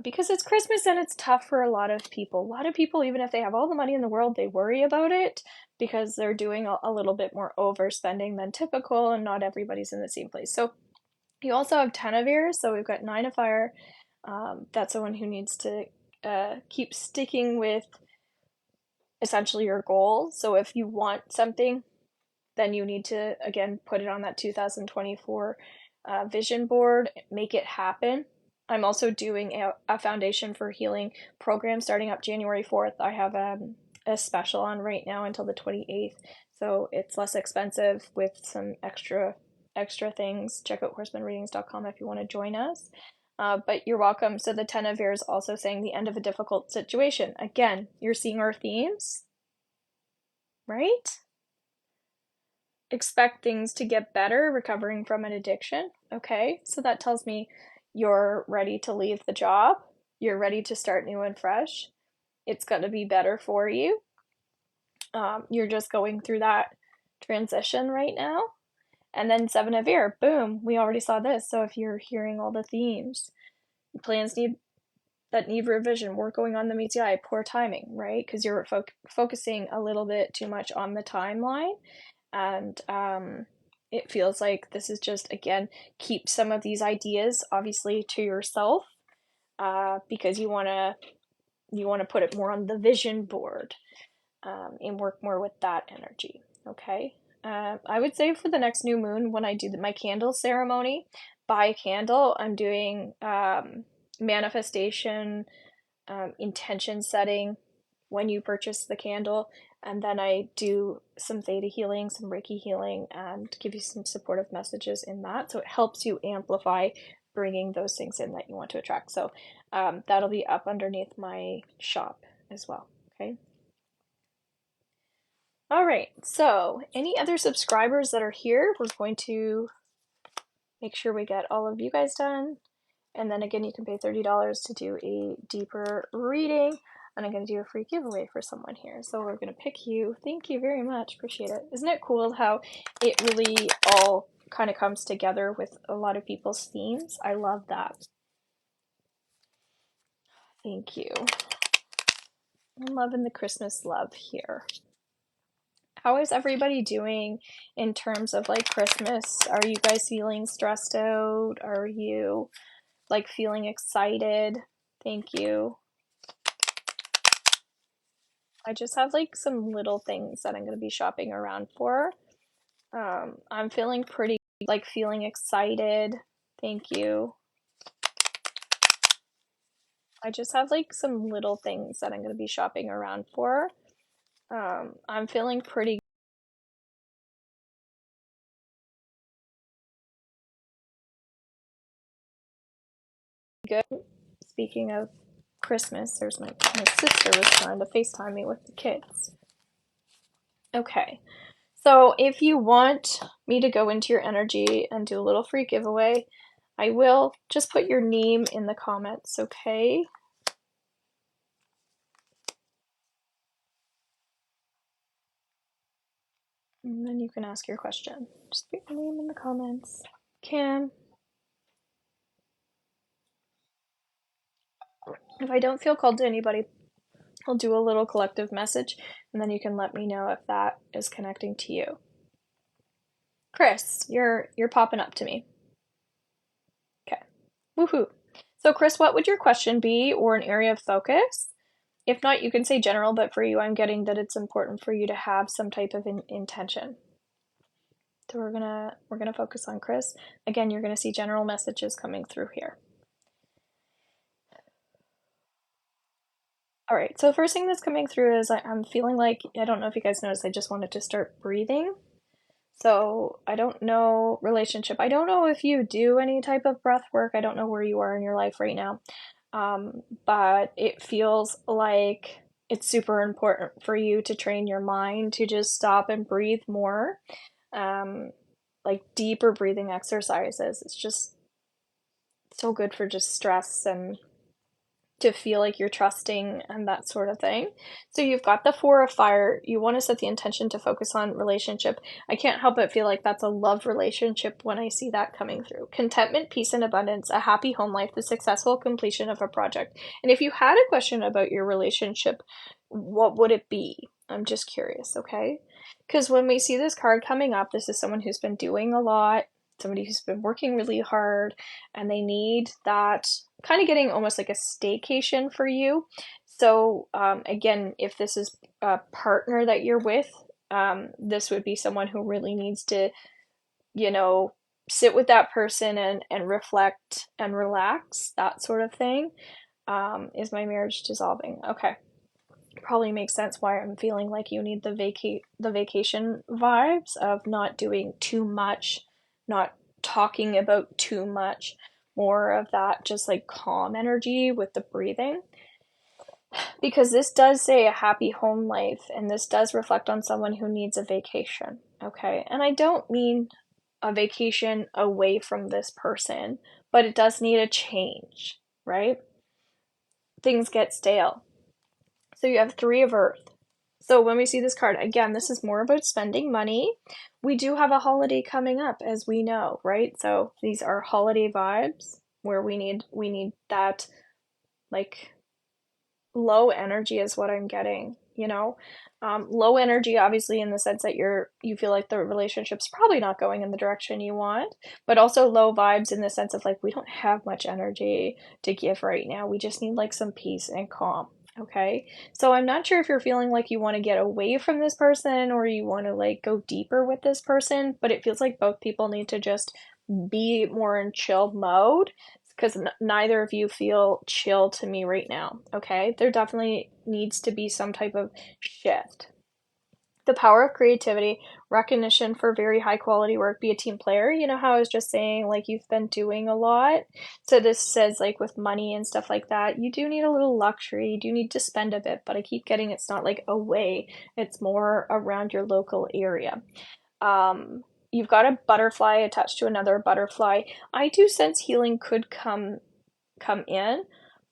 Because it's Christmas and it's tough for a lot of people. A lot of people, even if they have all the money in the world, they worry about it because they're doing a little bit more overspending than typical, and not everybody's in the same place. So you also have 10 of ears, so we've got 9 of fire. That's someone who needs to keep sticking with essentially your goal. So if you want something, then you need to, again, put it on that 2024 vision board, make it happen. I'm also doing a foundation for healing program starting up January 4th. I have a special on right now until the 28th, so it's less expensive with some extra things. Check out horsemanreadings.com if you want to join us. But you're welcome. So the 10 of Ears also saying the end of a difficult situation. Again, you're seeing our themes, right? Expect things to get better, recovering from an addiction. Okay, so that tells me you're ready to leave the job. You're ready to start new and fresh. It's going to be better for you. You're just going through that transition right now. And then 7 of Air, boom, we already saw this. So if you're hearing all the themes, plans need revision, work going on the MTI, poor timing, right? Because you're focusing a little bit too much on the timeline, and it feels like this is just, again, keep some of these ideas obviously to yourself because you want to put it more on the vision board and work more with that energy. Okay. I would say for the next new moon, when I do my candle ceremony, by candle, I'm doing manifestation, intention setting when you purchase the candle, and then I do some Theta healing, some Reiki healing, and give you some supportive messages in that, so it helps you amplify bringing those things in that you want to attract. So that'll be up underneath my shop as well. Okay. All right, so any other subscribers that are here, we're going to make sure we get all of you guys done. And then again, you can pay $30 to do a deeper reading. And I'm going to do a free giveaway for someone here. So we're going to pick you. Thank you very much. Appreciate it. Isn't it cool how it really all kind of comes together with a lot of people's themes? I love that. Thank you. I'm loving the Christmas love here. How is everybody doing in terms of like Christmas? Are you guys feeling stressed out? Are you like feeling excited? Thank you. I just have like some little things that I'm going to be shopping around for. I'm feeling pretty, like feeling excited. Thank you. I just have like some little things that I'm going to be shopping around for. I'm feeling pretty good. Speaking of Christmas, there's my sister was trying to FaceTime me with the kids. Okay. So if you want me to go into your energy and do a little free giveaway, I will. Just put your name in the comments, okay? And then you can ask your question. Just put your name in the comments. Kim. If I don't feel called to anybody, I'll do a little collective message, and then you can let me know if that is connecting to you. Chris, you're popping up to me. Okay. Woohoo. So Chris, what would your question be, or an area of focus? If not, you can say general, but for you, I'm getting that it's important for you to have some type of intention. So we're gonna focus on Chris. Again, you're gonna see general messages coming through here. All right, so first thing that's coming through is I'm feeling like, I don't know if you guys noticed, I just wanted to start breathing. So I don't know relationship. I don't know if you do any type of breath work. I don't know where you are in your life right now. But it feels like it's super important for you to train your mind to just stop and breathe more. Um, like deeper breathing exercises. It's just so good for just stress and to feel like you're trusting and that sort of thing. So you've got the Four of Fire. You want to set the intention to focus on relationship. I can't help but feel like that's a love relationship when I see that coming through. Contentment, peace, and abundance, a happy home life, the successful completion of a project. And if you had a question about your relationship, what would it be? I'm just curious, okay? Because when we see this card coming up, this is someone who's been doing a lot, somebody who's been working really hard, and they need that kind of getting almost like a staycation for you. So, again, if this is a partner that you're with, this would be someone who really needs to, you know, sit with that person and reflect and relax, that sort of thing. Is my marriage dissolving? Okay. Probably makes sense why I'm feeling like you need the vacation vibes of not doing too much, not talking about too much, more of that just like calm energy with the breathing. Because this does say a happy home life, and this does reflect on someone who needs a vacation, okay? And I don't mean a vacation away from this person, but it does need a change, right? Things get stale. So you have Three of Earth. So when we see this card, again, this is more about spending money. We do have a holiday coming up, as we know, right? So these are holiday vibes where we need that like low energy is what I'm getting, you know? Low energy, obviously, in the sense that you feel like the relationship's probably not going in the direction you want, but also low vibes in the sense of like, we don't have much energy to give right now. We just need like some peace and calm. Okay. So I'm not sure if you're feeling like you want to get away from this person or you want to like go deeper with this person, but it feels like both people need to just be more in chill mode because neither of you feel chill to me right now, okay? There definitely needs to be some type of shift. The power of creativity, recognition for very high quality work, be a team player. You know how I was just saying, like, you've been doing a lot? So this says, like, with money and stuff like that, you do need a little luxury, you do need to spend a bit, but I keep getting it's not like away, it's more around your local area. You've got a butterfly attached to another butterfly. I do sense healing could come in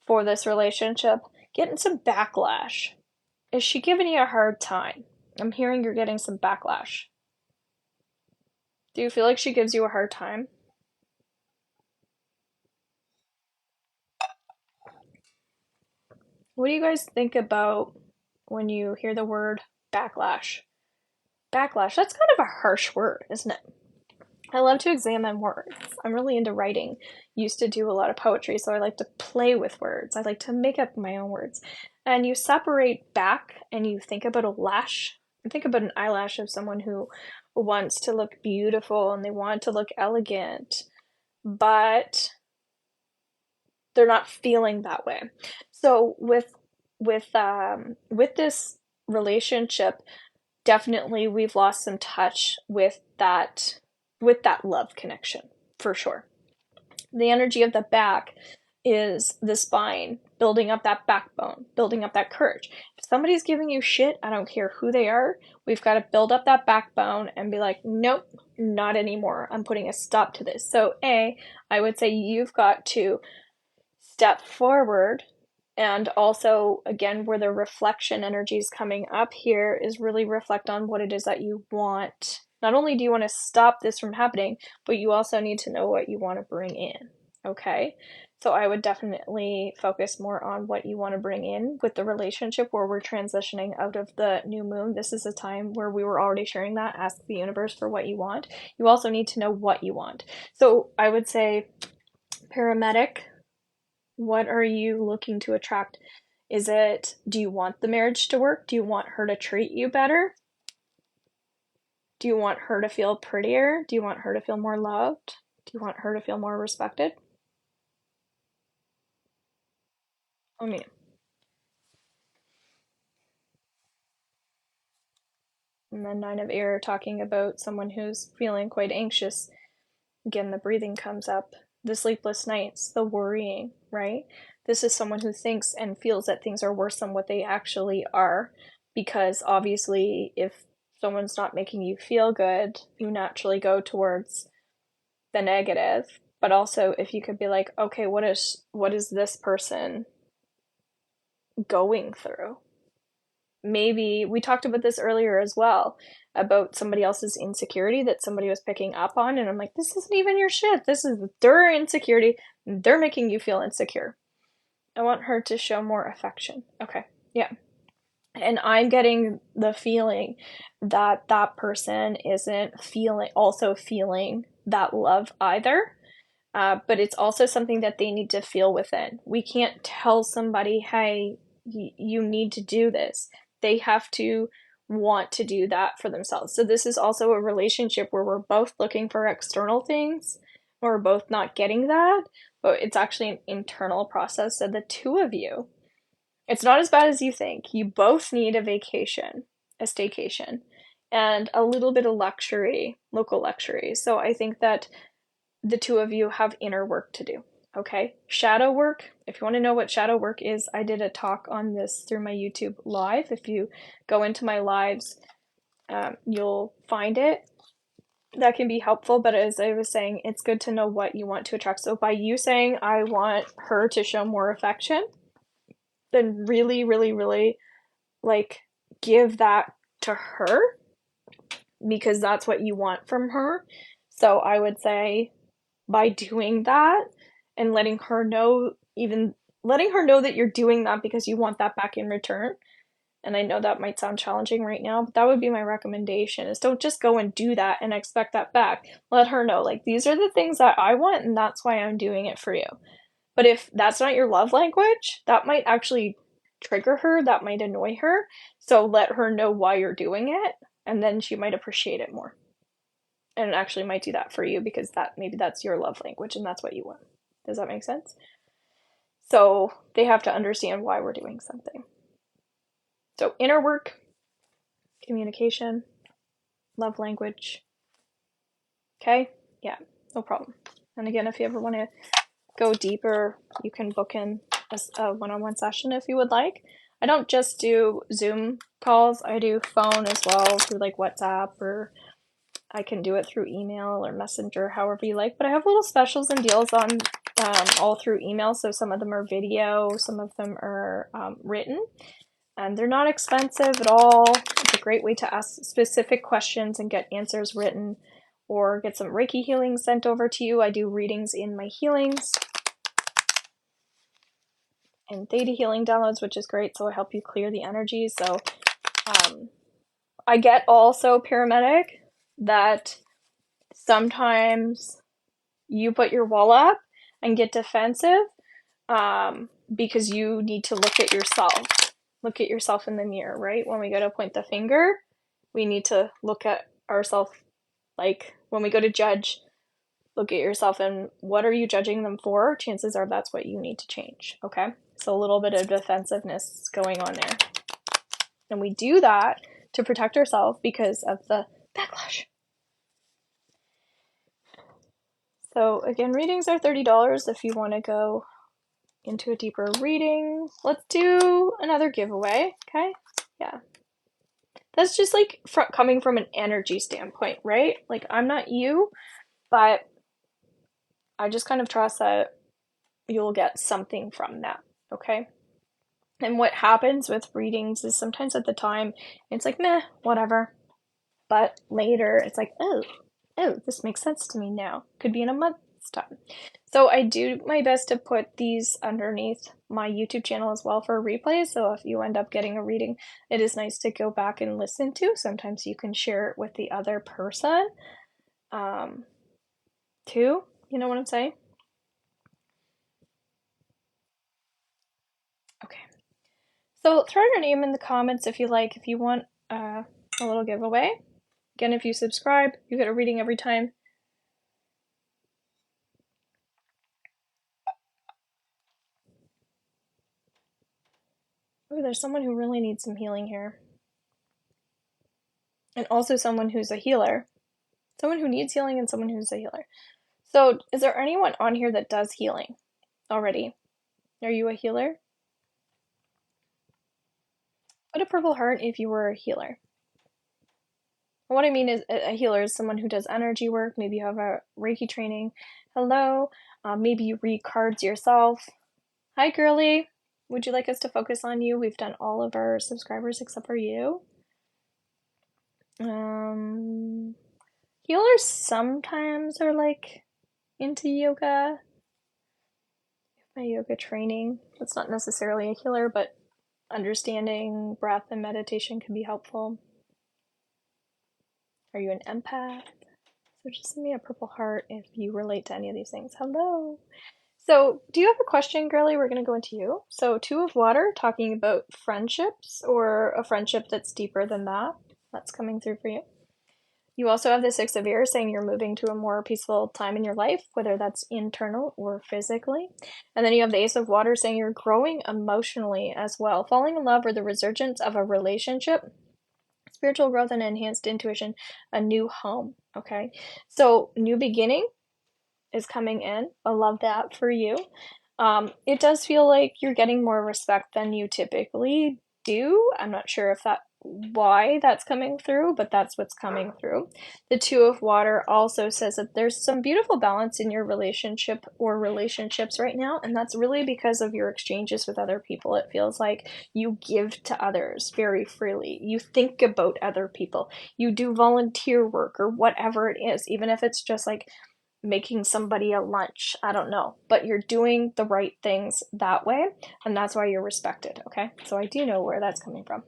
for this relationship. Getting some backlash. Is she giving you a hard time? I'm hearing you're getting some backlash. Do you feel like she gives you a hard time? What do you guys think about when you hear the word backlash? Backlash, that's kind of a harsh word, isn't it? I love to examine words. I'm really into writing. Used to do a lot of poetry, so I like to play with words. I like to make up my own words. And you separate back and you think about a lash. And think about an eyelash of someone who wants to look beautiful and they want to look elegant, but they're not feeling that way. So with this relationship, definitely we've lost some touch with that love connection for sure. The energy of the back is the spine, building up that backbone, building up that courage. If somebody's giving you shit, I don't care who they are, we've got to build up that backbone and be like, nope, not anymore. I'm putting a stop to this. So I would say you've got to step forward. And also, again, where the reflection energy is coming up here is really reflect on what it is that you want. Not only do you want to stop this from happening, but you also need to know what you want to bring in. Okay? So I would definitely focus more on what you want to bring in with the relationship where we're transitioning out of the new moon. This is a time where we were already sharing that. Ask the universe for what you want. You also need to know what you want. So I would say, paramedic, what are you looking to attract? Is it, do you want the marriage to work? Do you want her to treat you better? Do you want her to feel prettier? Do you want her to feel more loved? Do you want her to feel more respected? I mean, And then Nine of Air talking about someone who's feeling quite anxious. Again, the breathing comes up. The sleepless nights, the worrying, right? This is someone who thinks and feels that things are worse than what they actually are. Because obviously, if someone's not making you feel good, you naturally go towards the negative. But also, if you could be like, okay, what is this person going through? Maybe we talked about this earlier as well, about somebody else's insecurity that somebody was picking up on, and I'm like, this isn't even your shit. This is their insecurity. They're making you feel insecure. I want her to show more affection. Okay, yeah. And I'm getting the feeling that that person isn't feeling that love either. But it's also something that they need to feel within. We can't tell somebody, hey, you need to do this. They have to want to do that for themselves. So this is also a relationship where we're both looking for external things, or we're both not getting that, but it's actually an internal process of the two of you. It's not as bad as you think. You both need a vacation, a staycation, and a little bit of luxury, local luxury. So I think that the two of you have inner work to do. Okay, shadow work. If you want to know what shadow work is, I did a talk on this through my YouTube live. If you go into my lives, you'll find it. That can be helpful, but as I was saying, it's good to know what you want to attract. So by you saying, I want her to show more affection, then really, really, really like give that to her because that's what you want from her. So I would say by doing that and letting her know, even letting her know that you're doing that because you want that back in return. And I know that might sound challenging right now, but that would be my recommendation is don't just go and do that and expect that back. Let her know, like, these are the things that I want and that's why I'm doing it for you. But if that's not your love language, that might actually trigger her, that might annoy her. So let her know why you're doing it, and then she might appreciate it more. And it actually might do that for you because that maybe that's your love language and that's what you want. Does that make sense? So they have to understand why we're doing something. So inner work, communication, love language. Okay? Yeah, no problem. And again, if you ever want to go deeper, you can book in a one-on-one session if you would like. I don't just do Zoom calls, I do phone as well through like WhatsApp, or I can do it through email or Messenger, however you like. But I have little specials and deals on all through email. So some of them are video, some of them are written, and they're not expensive at all. It's a great way to ask specific questions and get answers written, or get some Reiki healing sent over to you. I do readings in my healings and Theta healing downloads, which is great. So I help you clear the energy. So I get also paramedic that sometimes you put your wall up and get defensive because you need to look at yourself. Look at yourself in the mirror, right? When we go to point the finger, we need to look at ourselves. Like when we go to judge, look at yourself and what are you judging them for? Chances are that's what you need to change, okay? So a little bit of defensiveness going on there. And we do that to protect ourselves because of the backlash. So again, readings are $30 if you want to go into a deeper reading. Let's do another giveaway, okay? Yeah. That's just like coming from an energy standpoint, right? Like I'm not you, but I just kind of trust that you'll get something from that, okay? And what happens with readings is sometimes at the time it's like, meh, whatever. But later it's like, oh, this makes sense to me now. Could be in a month's time. So I do my best to put these underneath my YouTube channel as well for replays. So if you end up getting a reading, it is nice to go back and listen to. Sometimes you can share it with the other person too. You know what I'm saying? Okay. So throw your name in the comments if you like, if you want a little giveaway. Again, if you subscribe, you get a reading every time. Oh, there's someone who really needs some healing here. and also someone who's a healer. Someone who needs healing and someone who's a healer. So is there anyone on here that does healing already? Are you a healer? Put a purple heart if you were a healer. What I mean is a healer is someone who does energy work. Maybe you have a Reiki training. Hello. Maybe you read cards yourself. Hi, girly. Would you like us to focus on you? We've done all of our subscribers except for you. Healers sometimes are like into yoga. My yoga training. That's not necessarily a healer, but understanding breath and meditation can be helpful. Are you an empath? So just send me a purple heart if you relate to any of these things. Hello. So do you have a question, girly? We're going to go into you. So 2 of water, talking about friendships or a friendship that's deeper than that. That's coming through for you. You also have the 6 of Ears saying you're moving to a more peaceful time in your life, whether that's internal or physically. And then you have the Ace of Water saying you're growing emotionally as well, falling in love or the resurgence of a relationship, spiritual growth and enhanced intuition, a new home. Okay, so new beginning is coming in. I love that for you. It does feel like you're getting more respect than you typically do. I'm not sure if why that's coming through, but that's what's coming through. The 2 of Water also says that there's some beautiful balance in your relationship or relationships right now, and that's really because of your exchanges with other people. It feels like you give to others very freely. You think about other people. You do volunteer work or whatever it is, even if it's just like making somebody a lunch. I don't know, but you're doing the right things that way, and that's why you're respected. Okay, so I do know where that's coming from.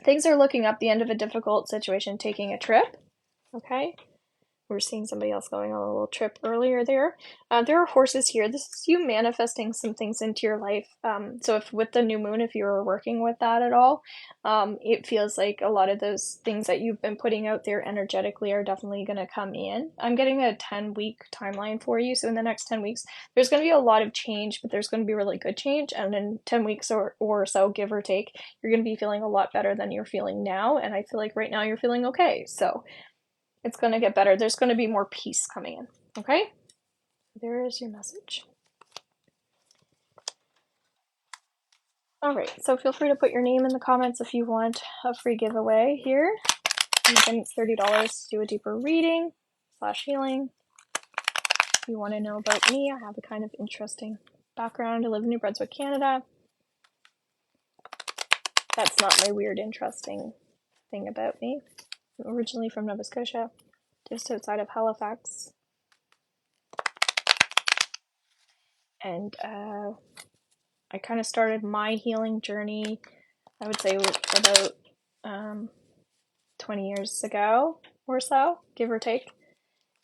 Things are looking up, the end of a difficult situation, taking a trip. Okay, we're seeing somebody else going on a little trip earlier there. There are horses here. This is you manifesting some things into your life. So if with the new moon, if you were working with that at all, it feels like a lot of those things that you've been putting out there energetically are definitely going to come in. I'm getting a 10-week timeline for you. So in the next 10 weeks, there's going to be a lot of change, but there's going to be really good change. And in 10 weeks or so, give or take, you're going to be feeling a lot better than you're feeling now. And I feel like right now you're feeling okay. So it's going to get better. There's going to be more peace coming in. Okay? There is your message. All right. So feel free to put your name in the comments if you want a free giveaway here. Again, it's $30 to do a deeper reading / healing. If you want to know about me, I have a kind of interesting background. I live in New Brunswick, Canada. That's not my weird, interesting thing about me. I'm originally from Nova Scotia, just outside of Halifax. And I kind of started my healing journey, I would say about 20 years ago or so, give or take.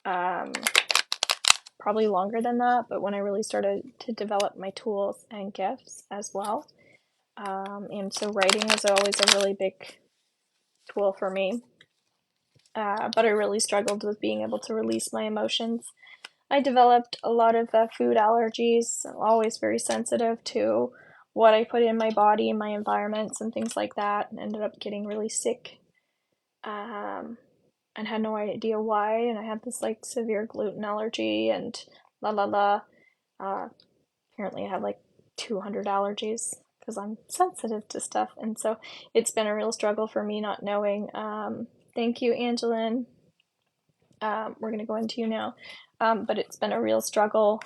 Probably longer than that, but when I really started to develop my tools and gifts as well. And so writing was always a really big tool for me. But I really struggled with being able to release my emotions. I developed a lot of food allergies. I'm always very sensitive to what I put in my body and my environments and things like that, and ended up getting really sick and had no idea why. And I had this like severe gluten allergy and apparently I have like 200 allergies because I'm sensitive to stuff, and so it's been a real struggle for me not knowing. Thank you, Angeline. We're going to go into you now. But it's been a real struggle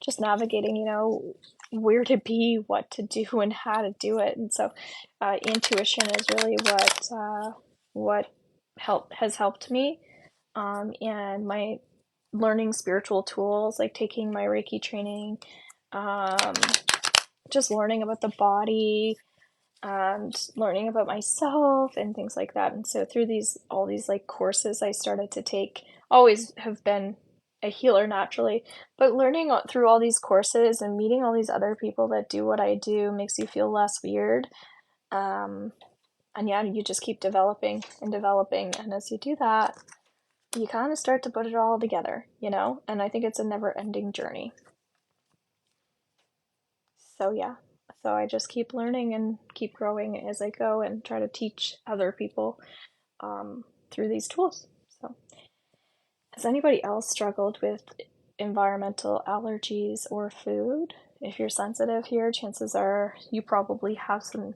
just navigating, where to be, what to do, and how to do it. And so intuition is really what has helped me. And my learning spiritual tools, like taking my Reiki training, just learning about the body, and learning about myself and things like that. And so through all these like courses I started to take, always have been a healer naturally, but learning through all these courses and meeting all these other people that do what I do makes you feel less weird. And yeah, you just keep developing and developing, and as you do that, you kind of start to put it all together, and I think it's a never-ending journey. So yeah, So I just keep learning and keep growing as I go and try to teach other people through these tools. So, has anybody else struggled with environmental allergies or food? If you're sensitive here, chances are you probably have some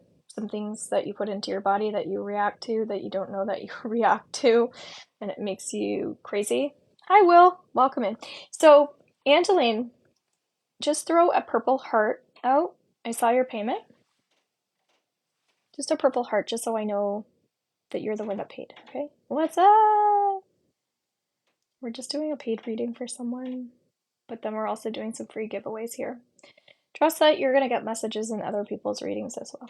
things that you put into your body that you react to that you don't know that you react to, and it makes you crazy. Hi, Will. Welcome in. So, Angeline, just throw a purple heart out. I saw your payment. Just a purple heart, just so I know that you're the one that paid. Okay? What's up? We're just doing a paid reading for someone, but then we're also doing some free giveaways here. Trust that you're going to get messages in other people's readings as well.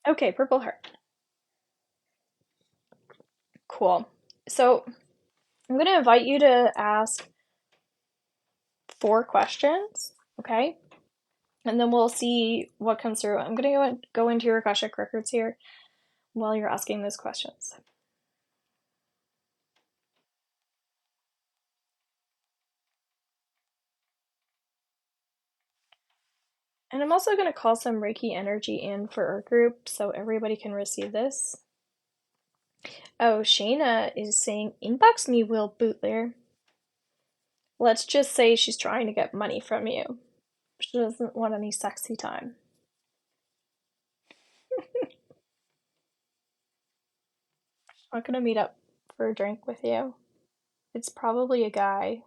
Okay, purple heart. Cool. So I'm going to invite you to ask 4 questions, okay? And then we'll see what comes through. I'm going to go into your Akashic Records here while you're asking those questions. And I'm also going to call some Reiki energy in for our group so everybody can receive this. Oh, Shayna is saying, inbox me, Will Bootler. Let's just say she's trying to get money from you. She doesn't want any sexy time. I'm not gonna meet up for a drink with you. It's probably a guy.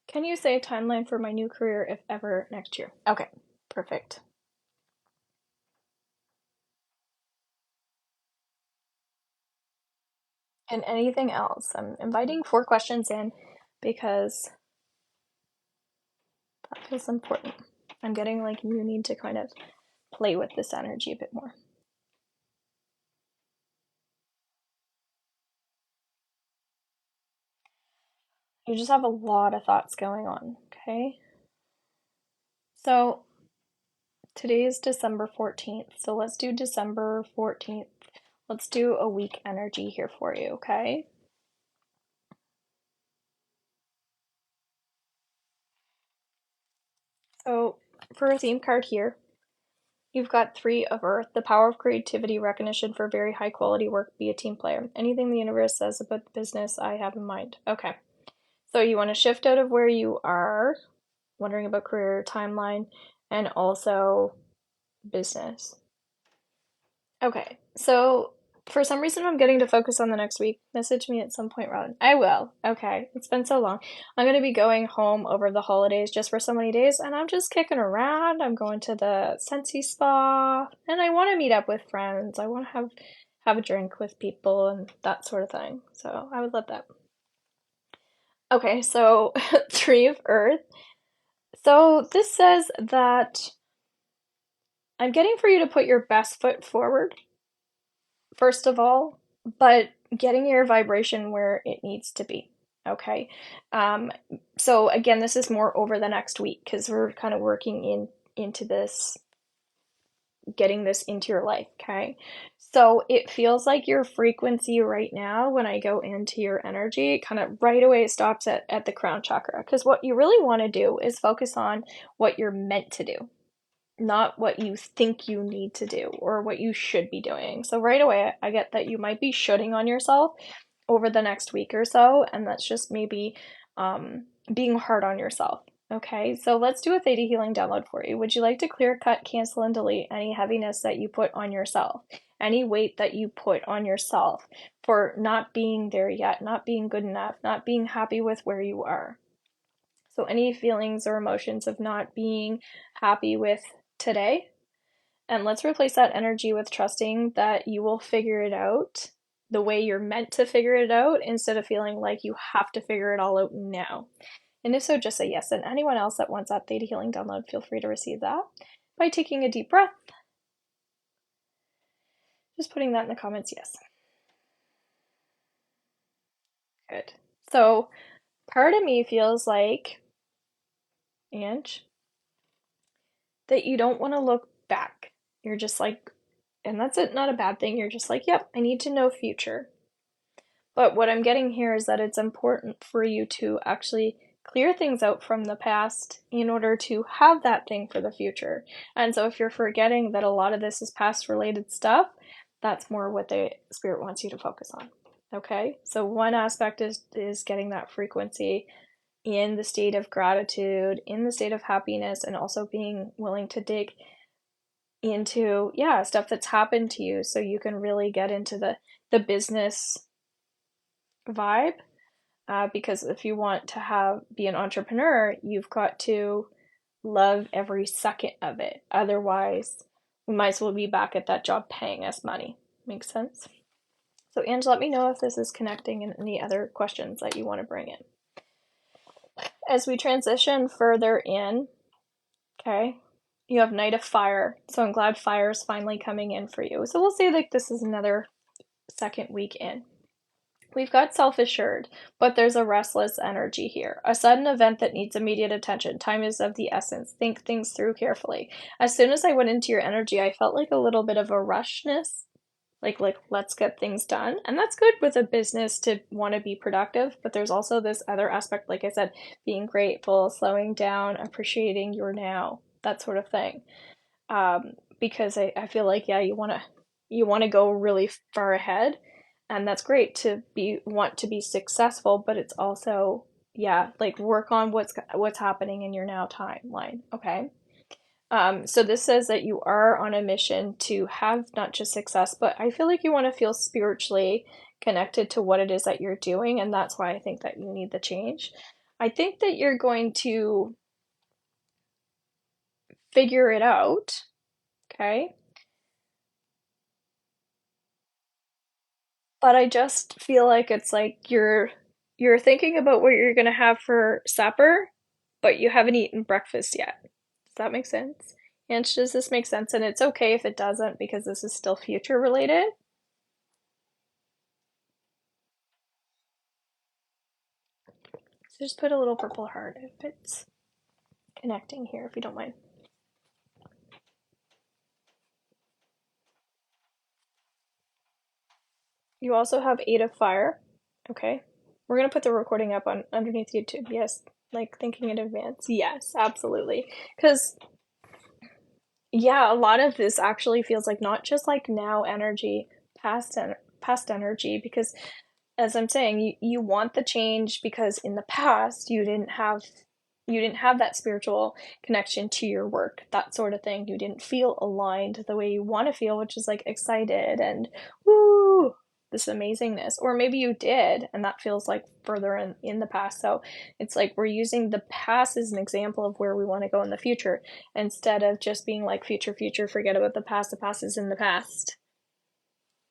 Can you say a timeline for my new career if ever next year? Okay, perfect. And anything else? I'm inviting 4 questions in because that feels important. I'm getting like you need to kind of play with this energy a bit more. You just have a lot of thoughts going on, okay? So today is December 14th, so let's do December 14th. Let's do a week energy here for you, okay? So for a theme card here, you've got 3 of Earth, the power of creativity, recognition for very high quality work, be a team player. Anything the universe says about the business I have in mind. Okay. So you want to shift out of where you are, wondering about career timeline, and also business. Okay. So for some reason I'm getting to focus on the next week. Message me at some point, Robin. I will. Okay. It's been so long. I'm going to be going home over the holidays just for so many days, and I'm just kicking around. I'm going to the Sensi Spa, and I want to meet up with friends. I want to have a drink with people and that sort of thing. So I would love that. Okay, so 3 of Earth. So this says that I'm getting for you to put your best foot forward, first of all, but getting your vibration where it needs to be. Okay. So again, this is more over the next week because we're kind of working into this, getting this into your life. Okay. So it feels like your frequency right now, when I go into your energy, kind of right away stops at the crown chakra. Because what you really want to do is focus on what you're meant to do, not what you think you need to do or what you should be doing. So right away, I get that you might be shooting on yourself over the next week or so, and that's just maybe being hard on yourself. Okay, so let's do a Theta healing download for you. Would you like to clear, cut, cancel, and delete any heaviness that you put on yourself? Any weight that you put on yourself for not being there yet, not being good enough, not being happy with where you are? So any feelings or emotions of not being happy with today, and let's replace that energy with trusting that you will figure it out the way you're meant to figure it out instead of feeling like you have to figure it all out now. And if so, just say yes. And anyone else that wants that Theta Healing download, feel free to receive that by taking a deep breath. Just putting that in the comments, yes. Good. So part of me feels like Ange, that you don't want to look back. You're just like, and that's it, not a bad thing. You're just like, yep, I need to know future. But what I'm getting here is that it's important for you to actually clear things out from the past in order to have that thing for the future. And so if you're forgetting that a lot of this is past related stuff, that's more what the spirit wants you to focus on. Okay? So one aspect is getting that frequency in the state of gratitude, in the state of happiness, and also being willing to dig into, yeah, stuff that's happened to you so you can really get into the business vibe. Because if you want to be an entrepreneur, you've got to love every second of it. Otherwise, we might as well be back at that job paying us money. Makes sense? So, Ange, let me know if this is connecting and any other questions that you want to bring in. As we transition further in, okay, you have Knight of Fire. So I'm glad fire is finally coming in for you. So we'll say like this is another second week in. We've got self-assured, but there's a restless energy here. A sudden event that needs immediate attention. Time is of the essence. Think things through carefully. As soon as I went into your energy, I felt like a little bit of a rushness. Like let's get things done. And that's good with a business to want to be productive, but there's also this other aspect, like I said, being grateful, slowing down, appreciating your now, that sort of thing. Because I feel like, yeah, you want to go really far ahead, and that's great to want to be successful, but it's also, yeah, like work on what's happening in your now timeline. Okay. So this says that you are on a mission to have not just success, but I feel like you want to feel spiritually connected to what it is that you're doing, and that's why I think that you need the change. I think that you're going to figure it out. Okay. But I just feel like it's like you're thinking about what you're gonna have for supper, but you haven't eaten breakfast yet. Does that make sense? And does this make sense? And it's okay if it doesn't because this is still future related. So just put a little purple heart if it's connecting here, if you don't mind. You also have Eight of Fire. Okay. We're gonna put the recording up on underneath YouTube. Yes. Like thinking in advance. Yes, absolutely. Because yeah, a lot of this actually feels like not just like now energy, past energy, because as I'm saying, you want the change because in the past you didn't have that spiritual connection to your work, that sort of thing. You didn't feel aligned the way you want to feel, which is like excited and woo, this amazingness. Or maybe you did, and that feels like further in the past. So it's like we're using the past as an example of where we want to go in the future instead of just being like future, future, forget about the past. The past is in the past.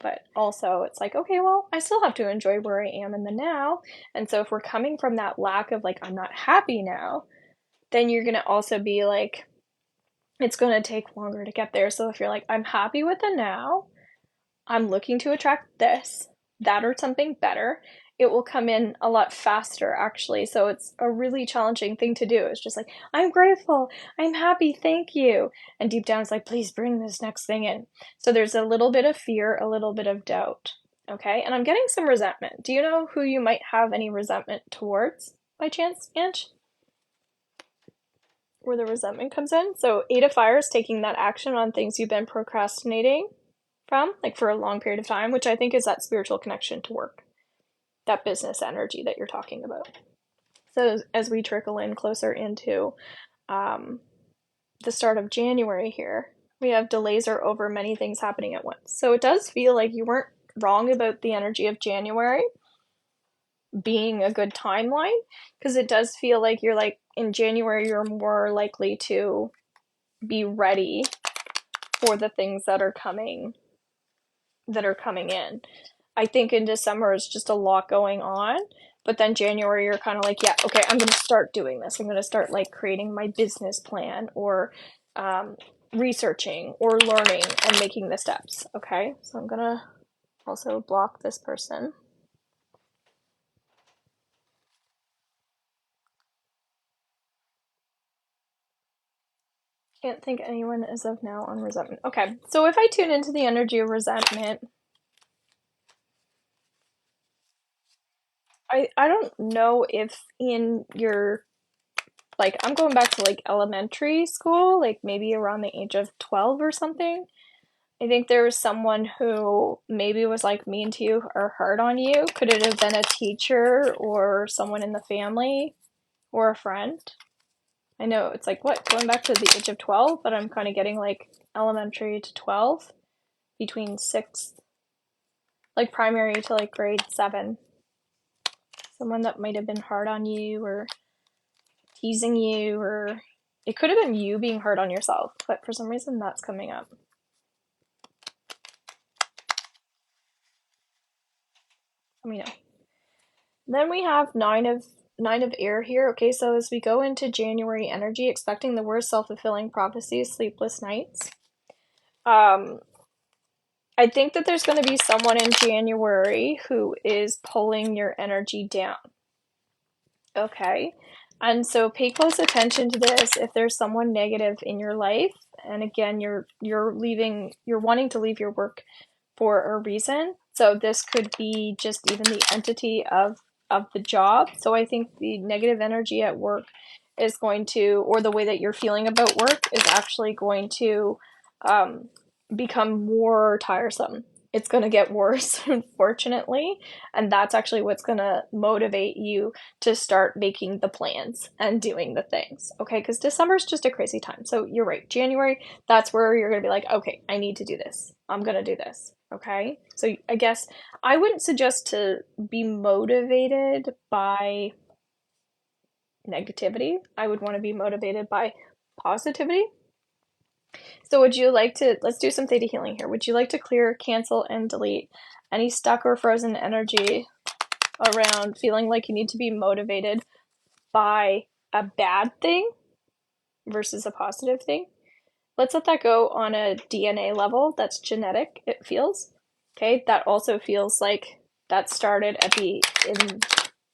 But also, it's like, okay, well, I still have to enjoy where I am in the now. And so, if we're coming from that lack of like, I'm not happy now, then you're going to also be like, it's going to take longer to get there. So, if you're like, I'm happy with the now, I'm looking to attract this, that, or something better, it will come in a lot faster, actually. So it's a really challenging thing to do. It's just like, I'm grateful, I'm happy, thank you. And deep down, it's like, please bring this next thing in. So there's a little bit of fear, a little bit of doubt. Okay. And I'm getting some resentment. Do you know who you might have any resentment towards by chance, Ange? Where the resentment comes in? So, Eight of Fire is taking that action on things you've been procrastinating from, like for a long period of time, which I think is that spiritual connection to work, that business energy that you're talking about. So as we trickle in closer into the start of January here, we have delays are over, many things happening at once. So it does feel like you weren't wrong about the energy of January being a good timeline, because it does feel like you're like in January you're more likely to be ready for the things that are coming in. I think in December it's just a lot going on, but then January you're kind of like, yeah, okay, I'm going to start doing this. I'm going to start like creating my business plan or researching or learning and making the steps. Okay, so I'm going to also block this person. Can't think anyone as of now on resentment. Okay, so if I tune into the energy of resentment, I don't know if in your, like, I'm going back to like elementary school, like maybe around the age of 12 or something. I think there was someone who maybe was like mean to you or hard on you. Could it have been a teacher or someone in the family or a friend? I know it's like what, going back to the age of 12, but I'm kind of getting like elementary to 12, between 6th, like primary to like grade 7. Someone that might have been hard on you or teasing you, or it could have been you being hard on yourself, but for some reason that's coming up. Let me know. Then we have nine of air here. Okay, so as we go into January energy, expecting the worst, self-fulfilling prophecies, sleepless nights. I think that there's going to be someone in January who is pulling your energy down. Okay, and so pay close attention to this. If there's someone negative in your life, and again, you're wanting to leave your work for a reason. So this could be just even the entity of the job. So I think the negative energy at work is going to, or the way that you're feeling about work is actually going to become more tiresome. It's going to get worse, unfortunately, and that's actually what's going to motivate you to start making the plans and doing the things. Okay, because December is just a crazy time. So you're right, January, that's where you're going to be like, okay, I need to do this. I'm going to do this. Okay, so I guess I wouldn't suggest to be motivated by negativity. I would want to be motivated by positivity. So would you like to, let's do some theta healing here. Would you like to clear, cancel, and delete any stuck or frozen energy around feeling like you need to be motivated by a bad thing versus a positive thing? Let's let that go on a DNA level. That's genetic, it feels. Okay, that also feels like that started at the,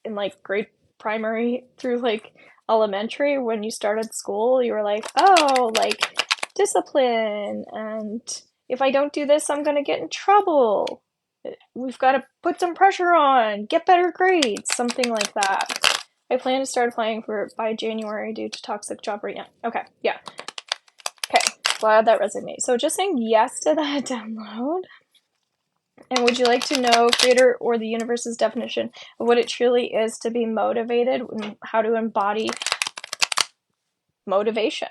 in like grade primary through like elementary. When you started school, you were like, oh, like discipline, and if I don't do this, I'm gonna get in trouble. We've got to put some pressure on, get better grades, something like that. I plan to start applying for by January due to toxic job right now. Okay, yeah. Okay, glad that resonates. So just saying yes to that download. And would you like to know creator or the universe's definition of what it truly is to be motivated and how to embody motivation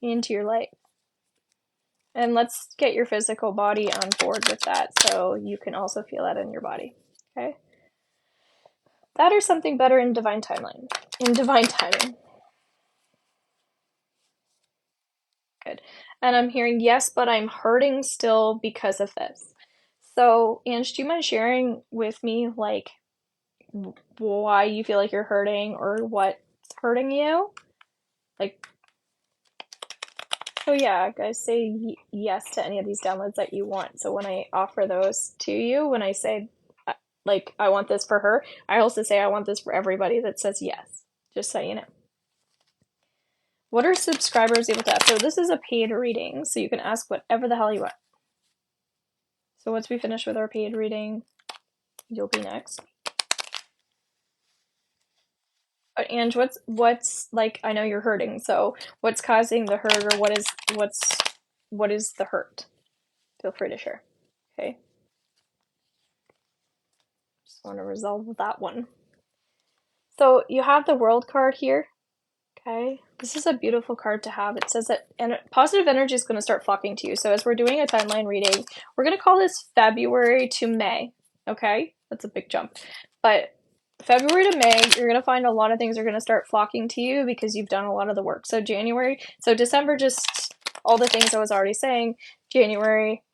into your life? And let's get your physical body on board with that so you can also feel that in your body. Okay? That or something better in divine timeline. In divine timing. Good. And I'm hearing yes, but I'm hurting still because of this. So, Ange, do you mind sharing with me, like, why you feel like you're hurting or what's hurting you? Like, so yeah, guys, say yes to any of these downloads that you want. So when I offer those to you, when I say, like, I want this for her, I also say I want this for everybody that says yes, just so you know. What are subscribers able to ask? So this is a paid reading, so you can ask whatever the hell you want. So once we finish with our paid reading, you'll be next. But Ange, what's like, I know you're hurting, so what's causing the hurt, or what is the hurt? Feel free to share. Okay. Just want to resolve that one. So you have the World card here. Okay. This is a beautiful card to have. It says that positive energy is going to start flocking to you. So as we're doing a timeline reading, we're going to call this February to May. Okay. That's a big jump. But February to May, you're going to find a lot of things are going to start flocking to you because you've done a lot of the work. So December, just all the things I was already saying. January,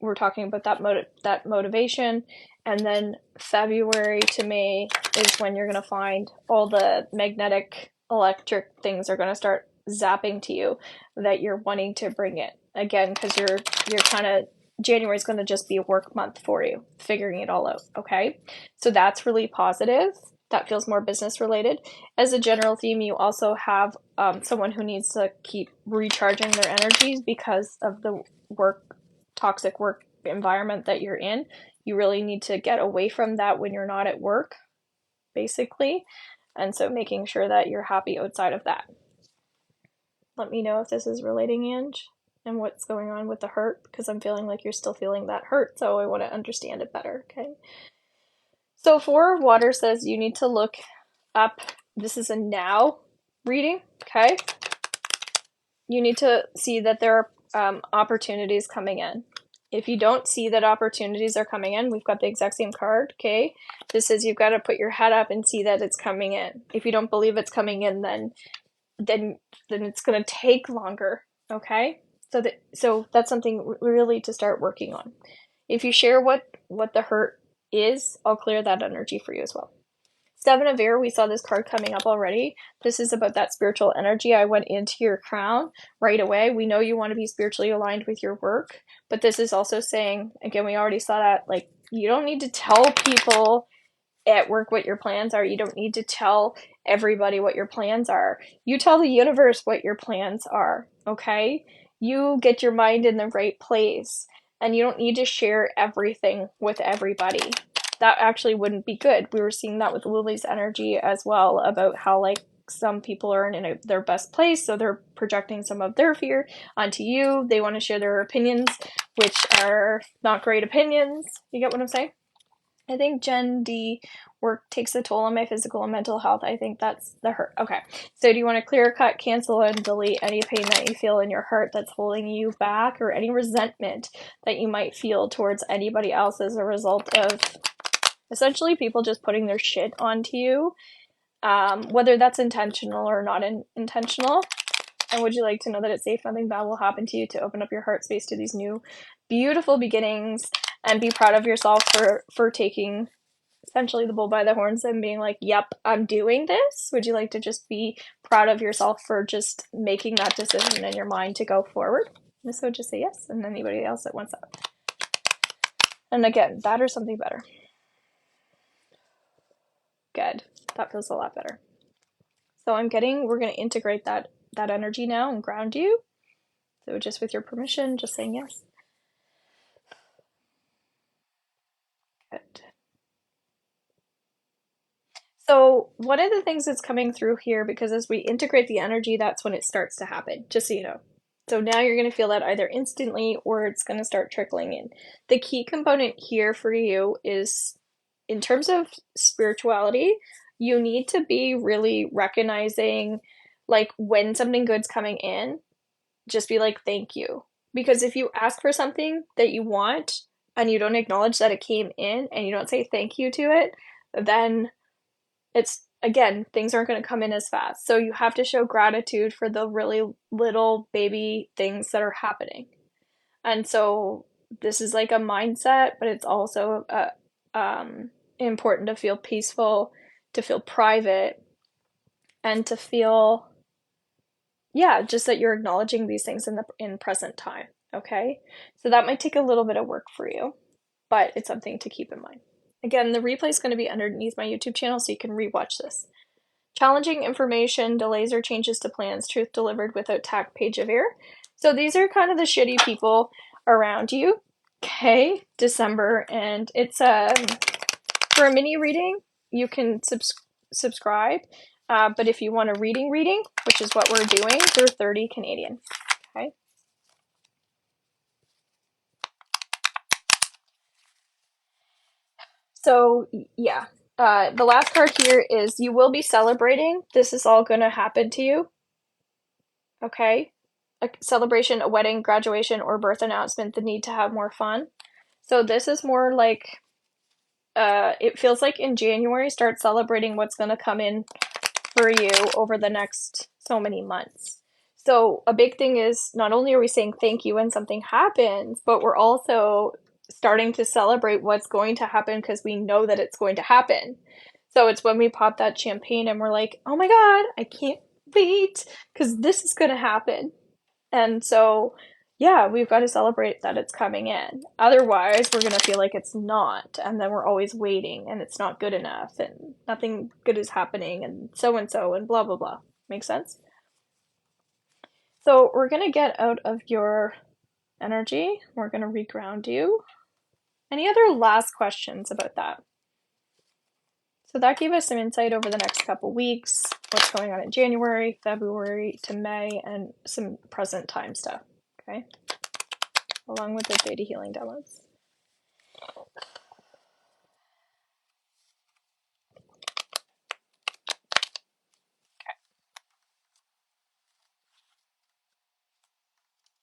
we're talking about that motivation. And then February to May is when you're going to find all the magnetic electric things are going to start zapping to you that you're wanting to bring in. Again, because you're kind of, January is going to just be a work month for you, figuring it all out, okay? So that's really positive. that feels more business related. As a general theme, you also have someone who needs to keep recharging their energies because of the toxic work environment that you're in. You really need to get away from that when you're not at work, basically. And so making sure that you're happy outside of that. Let me know if this is relating, Ange, and what's going on with the hurt, because I'm feeling like you're still feeling that hurt, so I want to understand it better, okay? So 4 water says you need to look up, this is a now reading, okay? You need to see that there are opportunities coming in. If you don't see that opportunities are coming in, we've got the exact same card, okay? This says you've got to put your head up and see that it's coming in. If you don't believe it's coming in, then it's going to take longer, okay? So that's something really to start working on. If you share what the hurt is, I'll clear that energy for you as well. 7 of Air, we saw this card coming up already. This is about that spiritual energy. I went into your crown right away. We know you want to be spiritually aligned with your work, but this is also saying, again, we already saw that, like, you don't need to tell people at work what your plans are. You don't need to tell everybody what your plans are. You tell the universe what your plans are, okay? You get your mind in the right place, and you don't need to share everything with everybody. That actually wouldn't be good. We were seeing that with Lily's energy as well, about how, like, some people aren't in their best place, so they're projecting some of their fear onto you. They want to share their opinions, which are not great opinions. You get what I'm saying? I think Gen D work takes a toll on my physical and mental health. I think that's the hurt. Okay. So do you want to clear cut, cancel, and delete any pain that you feel in your heart that's holding you back, or any resentment that you might feel towards anybody else as a result of essentially people just putting their shit onto you, whether that's intentional or not intentional? And would you like to know that it's safe, nothing bad will happen to you, to open up your heart space to these new beautiful beginnings, and be proud of yourself for taking essentially the bull by the horns and being like, yep, I'm doing this? Would you like to just be proud of yourself for just making that decision in your mind to go forward? And so just say yes, and anybody else that wants that. And again, that or something better. Good. That feels a lot better. So we're going to integrate that energy now and ground you. So just with your permission, just saying yes. Good. So one of the things that's coming through here, because as we integrate the energy, that's when it starts to happen, just so you know. So now you're going to feel that either instantly or it's going to start trickling in. The key component here for you is, in terms of spirituality, you need to be really recognizing, like, when something good's coming in, just be like, thank you. Because if you ask for something that you want and you don't acknowledge that it came in and you don't say thank you to it, then it's, again, things aren't going to come in as fast. So you have to show gratitude for the really little baby things that are happening. And so this is like a mindset, but it's also important to feel peaceful, to feel private, and to feel, yeah, just that you're acknowledging these things in present time. Okay, so that might take a little bit of work for you, but it's something to keep in mind. Again, the replay is going to be underneath my YouTube channel, so you can rewatch this. Challenging information, delays or changes to plans, truth delivered without tact, page of air. So these are kind of the shitty people around you. Okay, December, and it's for a mini reading, you can subscribe, but if you want a reading, which is what we're doing, they're 30 Canadian. Okay. So yeah, the last card here is you will be celebrating. This is all going to happen to you. Okay. A celebration, a wedding, graduation, or birth announcement, the need to have more fun. So this is more like, it feels like in January, start celebrating what's going to come in for you over the next so many months. So a big thing is, not only are we saying thank you when something happens, but we're also starting to celebrate what's going to happen because we know that it's going to happen. So it's when we pop that champagne and we're like, oh my God, I can't wait because this is going to happen. And so Yeah, we've got to celebrate that it's coming in. Otherwise, we're going to feel like it's not, and then we're always waiting, and it's not good enough, and nothing good is happening, and so, and blah, blah, blah. Make sense? So, we're going to get out of your energy. We're going to reground you. Any other last questions about that? So, that gave us some insight over the next couple weeks, what's going on in January, February to May, and some present time stuff. Okay? Along with the Theta healing demos.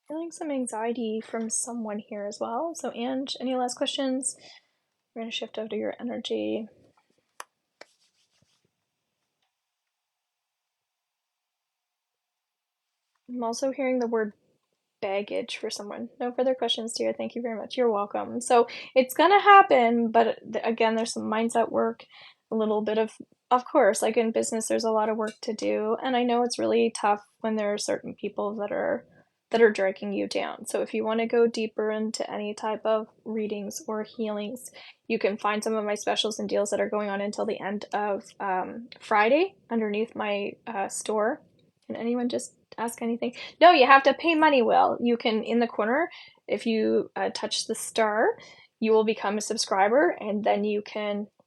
Feeling some anxiety from someone here as well. So, Ange, any last questions? We're going to shift over to your energy. I'm also hearing the word baggage for someone. No further questions, dear. Thank you very much. You're welcome. So, it's going to happen, but again, there's some mindset work, a little bit of course, like in business, there's a lot of work to do. And I know it's really tough when there are certain people that are dragging you down. So if you want to go deeper into any type of readings or healings, you can find some of my specials and deals that are going on until the end of Friday underneath my store. Can anyone just ask anything? No, you have to pay money, Will. You can, in the corner, if you touch the star, you will become a subscriber, and then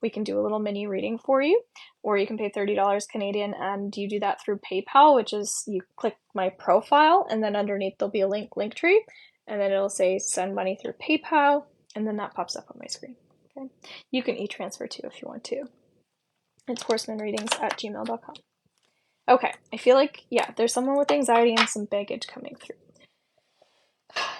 we can do a little mini reading for you, or you can pay $30 Canadian, and you do that through PayPal, which is you click my profile, and then underneath there'll be a link tree, and then it'll say send money through PayPal, and then that pops up on my screen. Okay, you can e-transfer too if you want to. It's horsemanreadings@gmail.com. Okay, I feel like, yeah, there's someone with anxiety and some baggage coming through.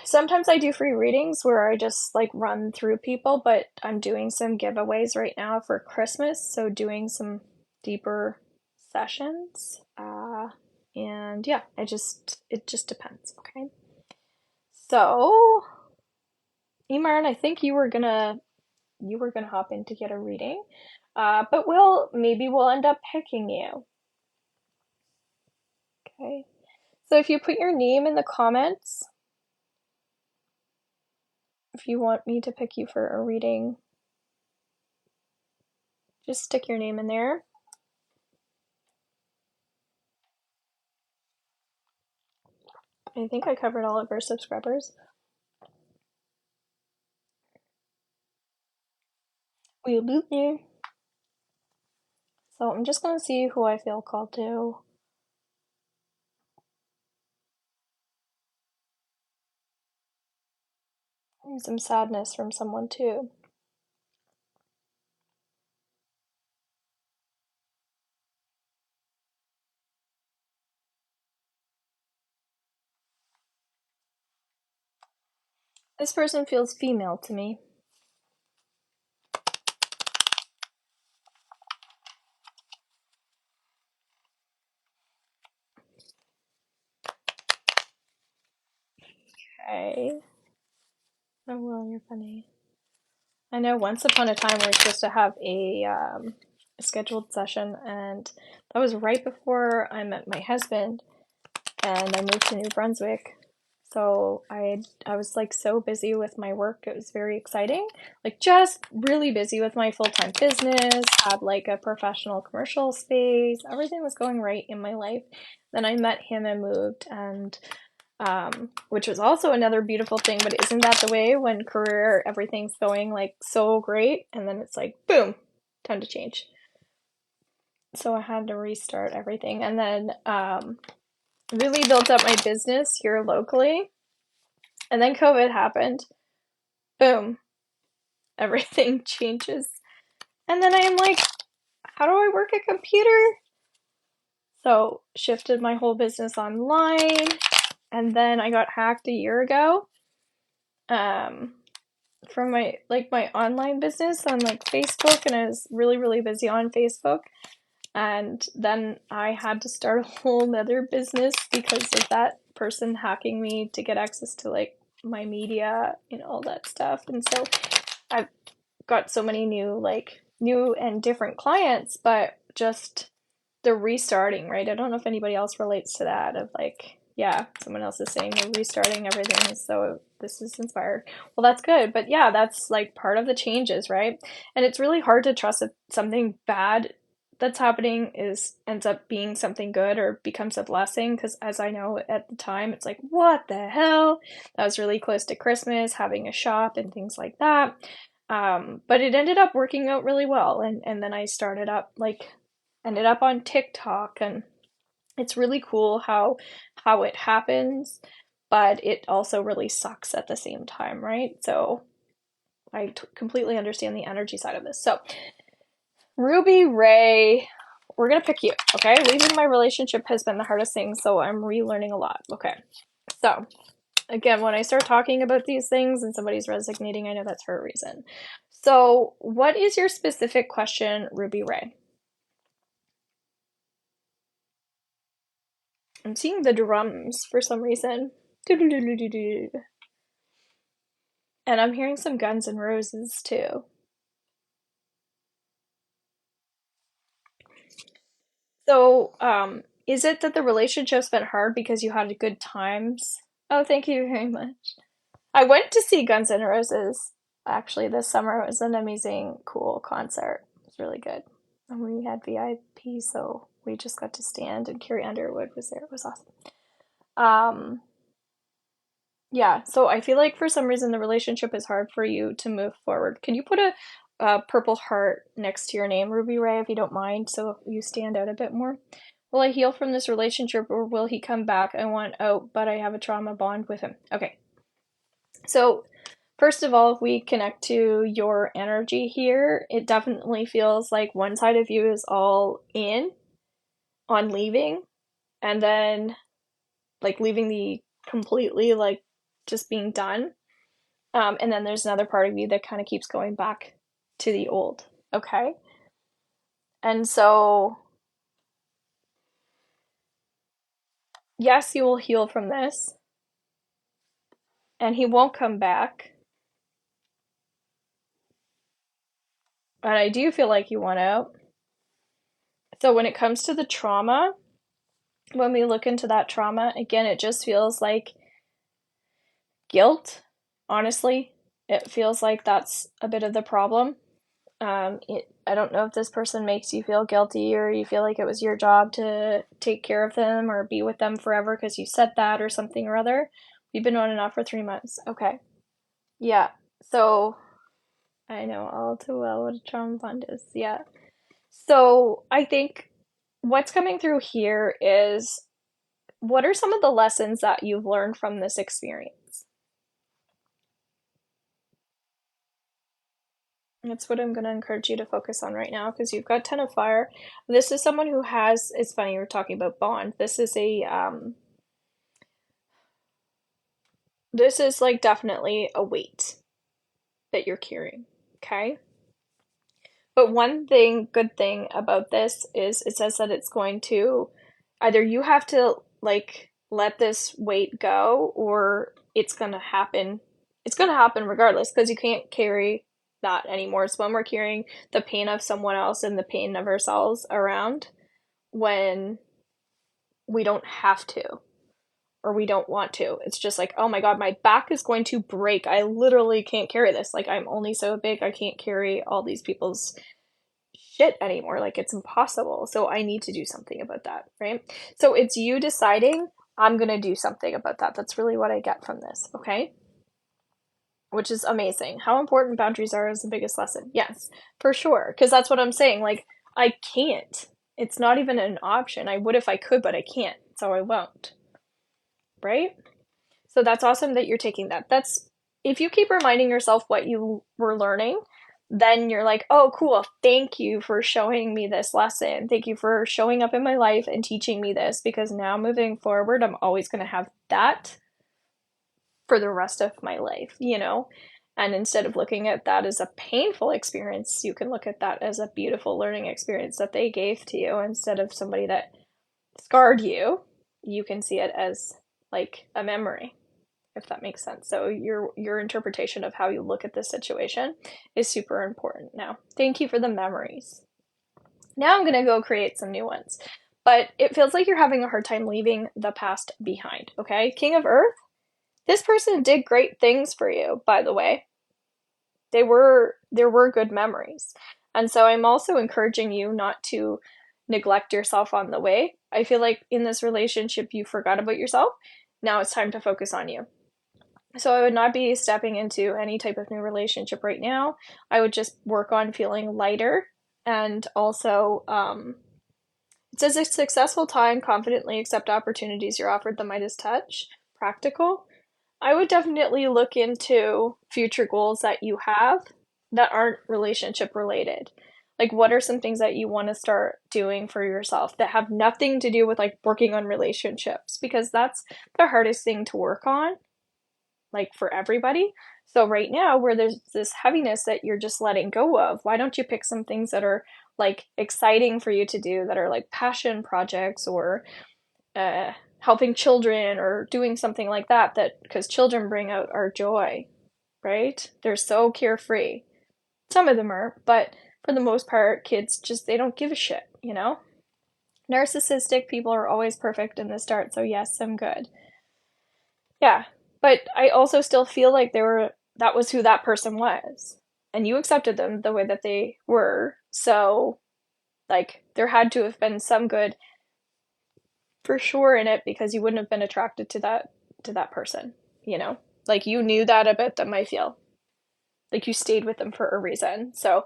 Sometimes I do free readings where I just like run through people, but I'm doing some giveaways right now for Christmas, so doing some deeper sessions. And yeah, it just depends, okay? So, Emarn, I think you were gonna hop in to get a reading. But maybe we'll end up picking you. Okay. So if you put your name in the comments, if you want me to pick you for a reading, just stick your name in there. I think I covered all of our subscribers. We'll be there. So I'm just gonna see who I feel called to. And some sadness from someone too. This person feels female to me. Okay. Oh, well, you're funny. I know once upon a time we were supposed to have a scheduled session, and that was right before I met my husband, and I moved to New Brunswick. So I was like so busy with my work. It was very exciting. Like just really busy with my full-time business, had like a professional commercial space. Everything was going right in my life. Then I met him and moved, and which was also another beautiful thing, but isn't that the way when career everything's going like so great and then it's like boom, time to change. So I had to restart everything, and then really built up my business here locally. And then COVID happened. Boom. Everything changes. And then I'm like, how do I work a computer? So shifted my whole business online. And then I got hacked a year ago. From my online business on like Facebook, and I was really, really busy on Facebook. And then I had to start a whole nother business because of that person hacking me to get access to like my media and all that stuff. And so I've got so many new and different clients, but just the restarting, right? I don't know if anybody else relates to that of like Yeah, someone else is saying they're restarting everything, so this is inspired. Well, that's good, but yeah, that's like part of the changes, right? And it's really hard to trust that something bad that's happening is ends up being something good or becomes a blessing, because as I know at the time, it's like, what the hell? That was really close to Christmas, having a shop and things like that. But it ended up working out really well, and then I started up like ended up on TikTok, and it's really cool how it happens, but it also really sucks at the same time, right? So I completely understand the energy side of this. So Ruby Ray, we're gonna pick you, okay? Leaving my relationship has been the hardest thing, so I'm relearning a lot. Okay, so again, when I start talking about these things and somebody's resonating, I know that's for a reason. So what is your specific question, Ruby Ray? I'm seeing the drums for some reason. And I'm hearing some Guns N' Roses too. So, is it that the relationship's been hard because you had good times? Oh, thank you very much. I went to see Guns N' Roses actually this summer. It was an amazing, cool concert. It was really good. And we had VIP, so we just got to stand, and Carrie Underwood was there. It was awesome. Um, yeah, so I feel like for some reason the relationship is hard for you to move forward. Can you put a purple heart next to your name, Ruby Ray, if you don't mind, so you stand out a bit more? Will I heal from this relationship, or will he come back? I want out, but I have a trauma bond with him. Okay. So, first of all, if we connect to your energy here, it definitely feels like one side of you is all in on leaving, and then like leaving the completely, like just being done. And then there's another part of you that kind of keeps going back to the old. Okay. And so, yes, you will heal from this, and he won't come back. And I do feel like you want out. So, when it comes to the trauma, when we look into that trauma, again, it just feels like guilt. Honestly, it feels like that's a bit of the problem. I don't know if this person makes you feel guilty, or you feel like it was your job to take care of them or be with them forever because you said that or something or other. We've been on and off for 3 months. Okay. Yeah. So I know all too well what a trauma bond is. Yeah. So I think what's coming through here is, what are some of the lessons that you've learned from this experience? That's what I'm going to encourage you to focus on right now, because you've got Ten of Fire. This is someone who has, it's funny, we're talking about bond. This is like definitely a weight that you're carrying, okay? But one good thing about this is it says that it's going to, either you have to like let this weight go, or it's going to happen. It's going to happen regardless, because you can't carry that anymore. It's when we're carrying the pain of someone else and the pain of ourselves around, when we don't have to, or we don't want to. It's just like, oh my god, my back is going to break. I literally can't carry this. Like, I'm only so big. I can't carry all these people's shit anymore. Like, it's impossible. So I need to do something about that, right? So it's you deciding, I'm going to do something about that. That's really what I get from this, okay? Which is amazing. How important boundaries are is the biggest lesson. Yes, for sure. Because that's what I'm saying. Like, I can't. It's not even an option. I would if I could, but I can't. So I won't. Right? So that's awesome that you're taking that. That's, if you keep reminding yourself what you were learning, then you're like, oh, cool. Thank you for showing me this lesson. Thank you for showing up in my life and teaching me this, because now moving forward, I'm always going to have that for the rest of my life, you know? And instead of looking at that as a painful experience, you can look at that as a beautiful learning experience that they gave to you. Instead of somebody that scarred you, you can see it as like a memory, if that makes sense. So your interpretation of how you look at this situation is super important now. Thank you for the memories. Now I'm going to go create some new ones. but it feels like you're having a hard time leaving the past behind, okay? King of Earth, this person did great things for you, by the way. There were good memories. And so I'm also encouraging you not to neglect yourself on the way. I feel like in this relationship you forgot about yourself. Now it's time to focus on you. So I would not be stepping into any type of new relationship right now. I would just work on feeling lighter. And also, it says a successful time, confidently accept opportunities you're offered, the Midas touch, practical. I would definitely look into future goals that you have that aren't relationship related. Like, what are some things that you want to start doing for yourself that have nothing to do with like working on relationships? Because that's the hardest thing to work on, like for everybody. So, right now, where there's this heaviness that you're just letting go of, why don't you pick some things that are like exciting for you to do that are like passion projects or helping children or doing something like that, because children bring out our joy, right? They're so carefree. Some of them are, but for the most part, kids just, they don't give a shit, you know? Narcissistic people are always perfect in the start, so yes, I'm good. Yeah, but I also still feel like that was who that person was. And you accepted them the way that they were. So, like, there had to have been some good for sure in it, because you wouldn't have been attracted to that person, you know? Like, you knew that about them, I feel. Like, you stayed with them for a reason. So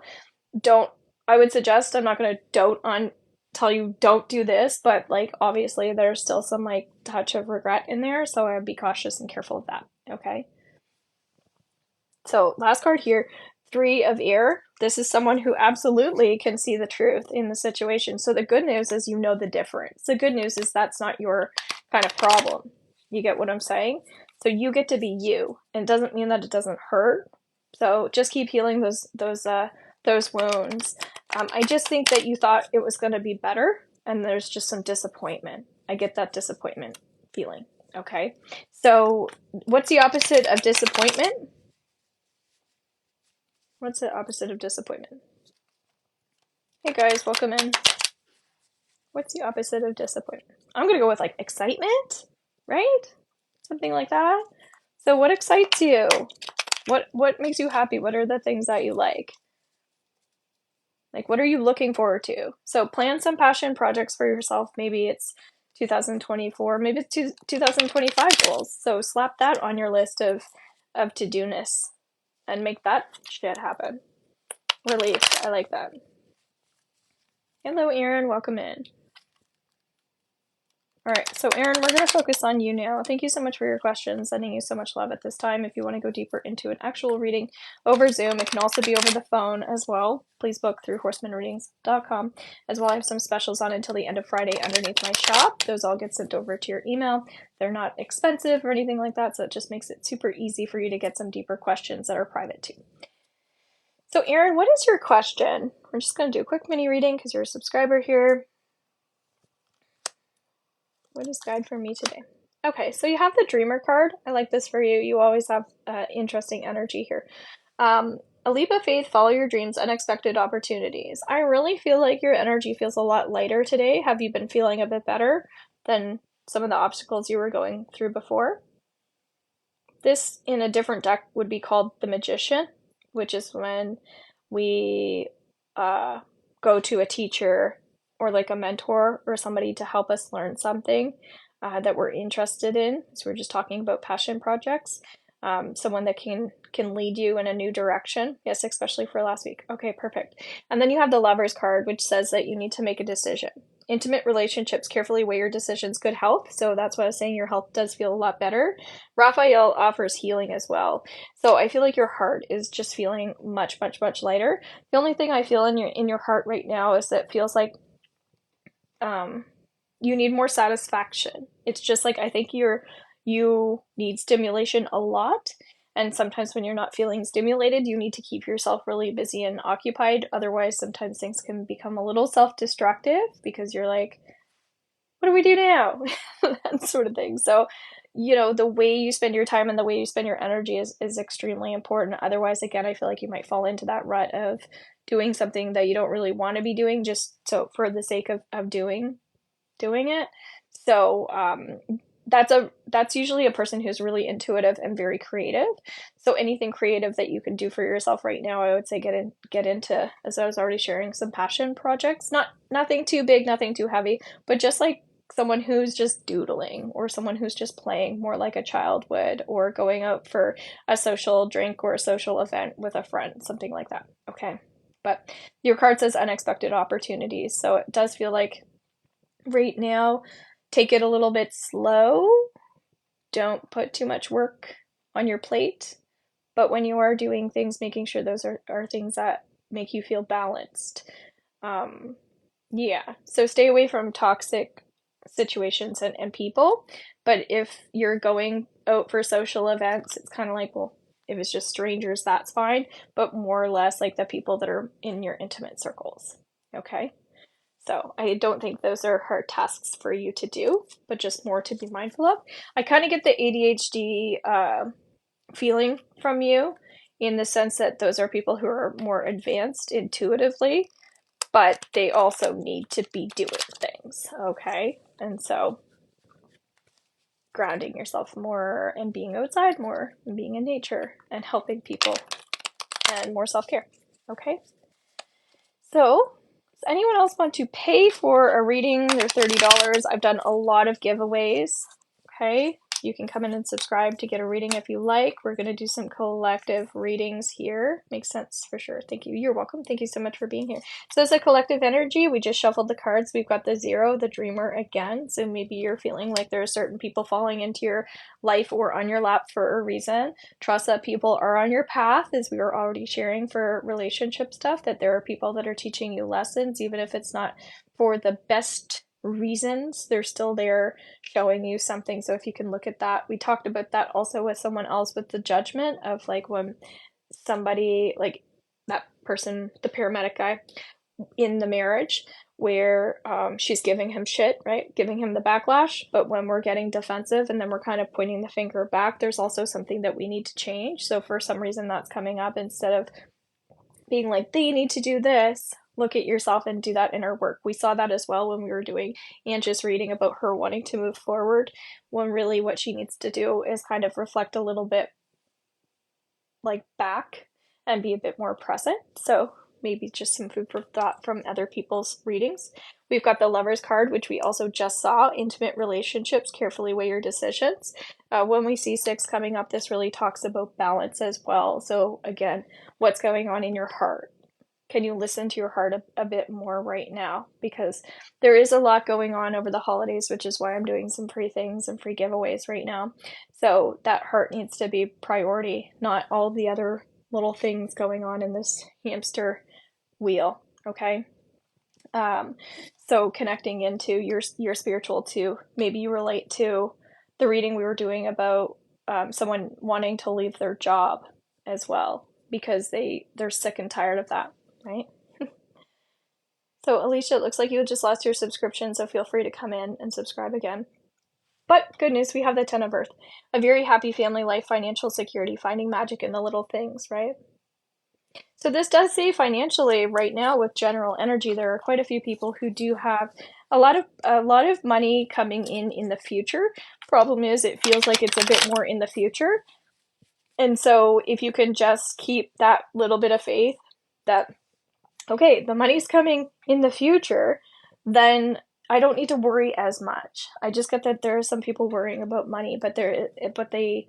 don't I would suggest, I'm not going to tell you don't do this, but like obviously there's still some like touch of regret in there, so I would be cautious and careful of that. Okay. So last card here, Three of Air. This is someone who absolutely can see the truth in the situation. So the good news is you know the difference. The good news is that's not your kind of problem. You get what I'm saying? So you get to be you. And it doesn't mean that it doesn't hurt. So just keep healing those wounds. I just think that you thought it was going to be better, and there's just some disappointment. I get that disappointment feeling. Okay. So what's the opposite of disappointment? What's the opposite of disappointment? Hey guys, welcome in. What's the opposite of disappointment? I'm gonna go with like excitement, right? Something like that. So what excites you? What makes you happy? What are the things that you like? Like, what are you looking forward to? So plan some passion projects for yourself. Maybe it's 2024, maybe it's 2025 goals. So slap that on your list of to-do-ness and make that shit happen. Relief. I like that. Hello, Erin. Welcome in. All right, so Erin, we're going to focus on you now. Thank you so much for your questions. Sending you so much love at this time. If you want to go deeper into an actual reading over Zoom, it can also be over the phone as well. Please book through horsemanreadings.com. As well, I have some specials on until the end of Friday underneath my shop. Those all get sent over to your email. They're not expensive or anything like that, so it just makes it super easy for you to get some deeper questions that are private too. So Erin, what is your question? We're just going to do a quick mini reading because you're a subscriber here. What is guide for me today? Okay, so you have the Dreamer card. I like this for you. You always have interesting energy here. A leap of faith, follow your dreams, unexpected opportunities. I really feel like your energy feels a lot lighter today. Have you been feeling a bit better than some of the obstacles you were going through before? This, in a different deck, would be called the Magician, which is when we go to a teacher or like a mentor or somebody to help us learn something that we're interested in. So we're just talking about passion projects. Someone that can lead you in a new direction. Yes, especially for last week. Okay, perfect. And then you have the Lover's card, which says that you need to make a decision. Intimate relationships, carefully weigh your decisions. Good health. So that's what I was saying. Your health does feel a lot better. Raphael offers healing as well. So I feel like your heart is just feeling much, much, much lighter. The only thing I feel in your heart right now is that it feels like you need more satisfaction. It's just like, I think you need stimulation a lot. And sometimes when you're not feeling stimulated, you need to keep yourself really busy and occupied. Otherwise, sometimes things can become a little self-destructive because you're like, what do we do now? That sort of thing. So, the way you spend your time and the way you spend your energy is extremely important. Otherwise, again, I feel like you might fall into that rut of doing something that you don't really want to be doing just so for the sake of doing doing it. So that's usually a person who's really intuitive and very creative. So anything creative that you can do for yourself right now, I would say get into, as I was already sharing, some passion projects. Nothing too big, nothing too heavy, but just like someone who's just doodling, or someone who's just playing more like a child would, or going out for a social drink or a social event with a friend, something like that. Okay. But your card says unexpected opportunities. So it does feel like right now, take it a little bit slow. Don't put too much work on your plate. But when you are doing things, making sure those are things that make you feel balanced. Yeah. So stay away from toxic situations and people. But if you're going out for social events, it's kind of like, well, if it's just strangers, that's fine. But more or less like the people that are in your intimate circles. Okay. So I don't think those are hard tasks for you to do, but just more to be mindful of. I kind of get the ADHD feeling from you, in the sense that those are people who are more advanced intuitively, but they also need to be doing things, okay? And so grounding yourself more and being outside more and being in nature and helping people and more self-care, okay? So, does anyone else want to pay for a reading? They're $30. I've done a lot of giveaways. Okay, you can come in and subscribe to get a reading if you like. We're going to do some collective readings here. Makes sense for sure. Thank you. You're welcome. Thank you so much for being here. So it's a collective energy. We just shuffled the cards. We've got the Zero, the Dreamer again. So maybe you're feeling like there are certain people falling into your life or on your lap for a reason. Trust that people are on your path, as we were already sharing for relationship stuff, that there are people that are teaching you lessons, even if it's not for the best reasons. They're still there showing you something. So if you can look at that, we talked about that also with someone else, with the judgment of like when somebody, like that person, the paramedic guy in the marriage, where she's giving him shit, right? Giving him the backlash. But when we're getting defensive and then we're kind of pointing the finger back, there's also something that we need to change. So for some reason that's coming up, instead of being like, they need to do this, look at yourself and do that inner work. We saw that as well when we were doing Angie's reading about her wanting to move forward, when really what she needs to do is kind of reflect a little bit like back and be a bit more present. So maybe just some food for thought from other people's readings. We've got the Lover's card, which we also just saw. Intimate relationships, carefully weigh your decisions. When we see 6 coming up, this really talks about balance as well. So again, what's going on in your heart? Can you listen to your heart a bit more right now? Because there is a lot going on over the holidays, which is why I'm doing some free things and free giveaways right now. So that heart needs to be priority, not all the other little things going on in this hamster wheel, okay? So connecting into your spiritual too. Maybe you relate to the reading we were doing about someone wanting to leave their job as well, because they're sick and tired of that, right? So Alicia, it looks like you just lost your subscription, so feel free to come in and subscribe again. But good news, we have the 10 of Earth. A very happy family life, financial security, finding magic in the little things, right? So this does say financially right now with general energy, there are quite a few people who do have a lot of money coming in the future. Problem is, it feels like it's a bit more in the future. And so if you can just keep that little bit of faith that, okay, the money's coming in the future, then I don't need to worry as much. I just get that there are some people worrying about money, but they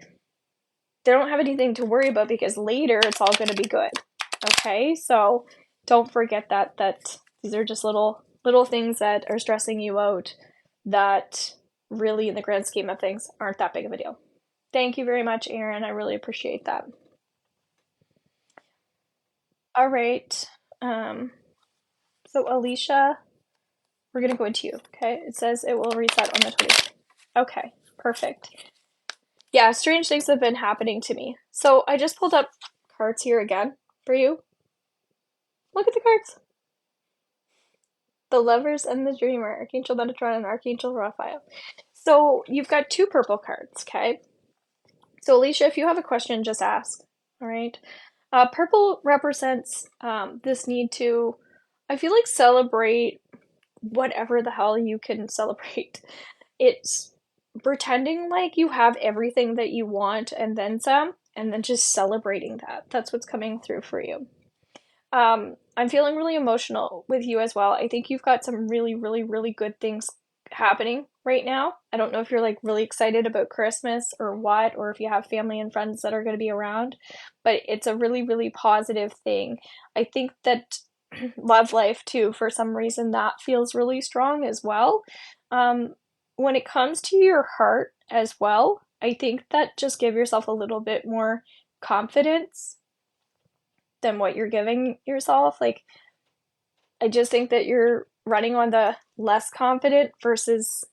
don't have anything to worry about, because later it's all going to be good. Okay, so don't forget that these are just little things that are stressing you out, that really in the grand scheme of things aren't that big of a deal. Thank you very much, Erin. I really appreciate that. All right. So Alicia, we're gonna go into you. Okay, it says it will reset on the 20th. Okay, perfect. Yeah, strange things have been happening to me. So I just pulled up cards here again for you. Look at the cards. The Lovers and the Dreamer, Archangel Metatron and Archangel Raphael. So you've got 2 purple cards, okay? So Alicia, if you have a question, just ask, all right? Purple represents this need to, I feel like, celebrate whatever the hell you can celebrate. It's pretending like you have everything that you want and then some, and then just celebrating that. That's what's coming through for you. I'm feeling really emotional with you as well. I think you've got some really, really, really good things happening right now. I don't know if you're like really excited about Christmas or what, or if you have family and friends that are going to be around, but it's a really, really positive thing. I think that love life too, for some reason, that feels really strong as well. Um, when it comes to your heart as well, I think that just give yourself a little bit more confidence than what you're giving yourself. Like, I just think that you're running on the less confident versus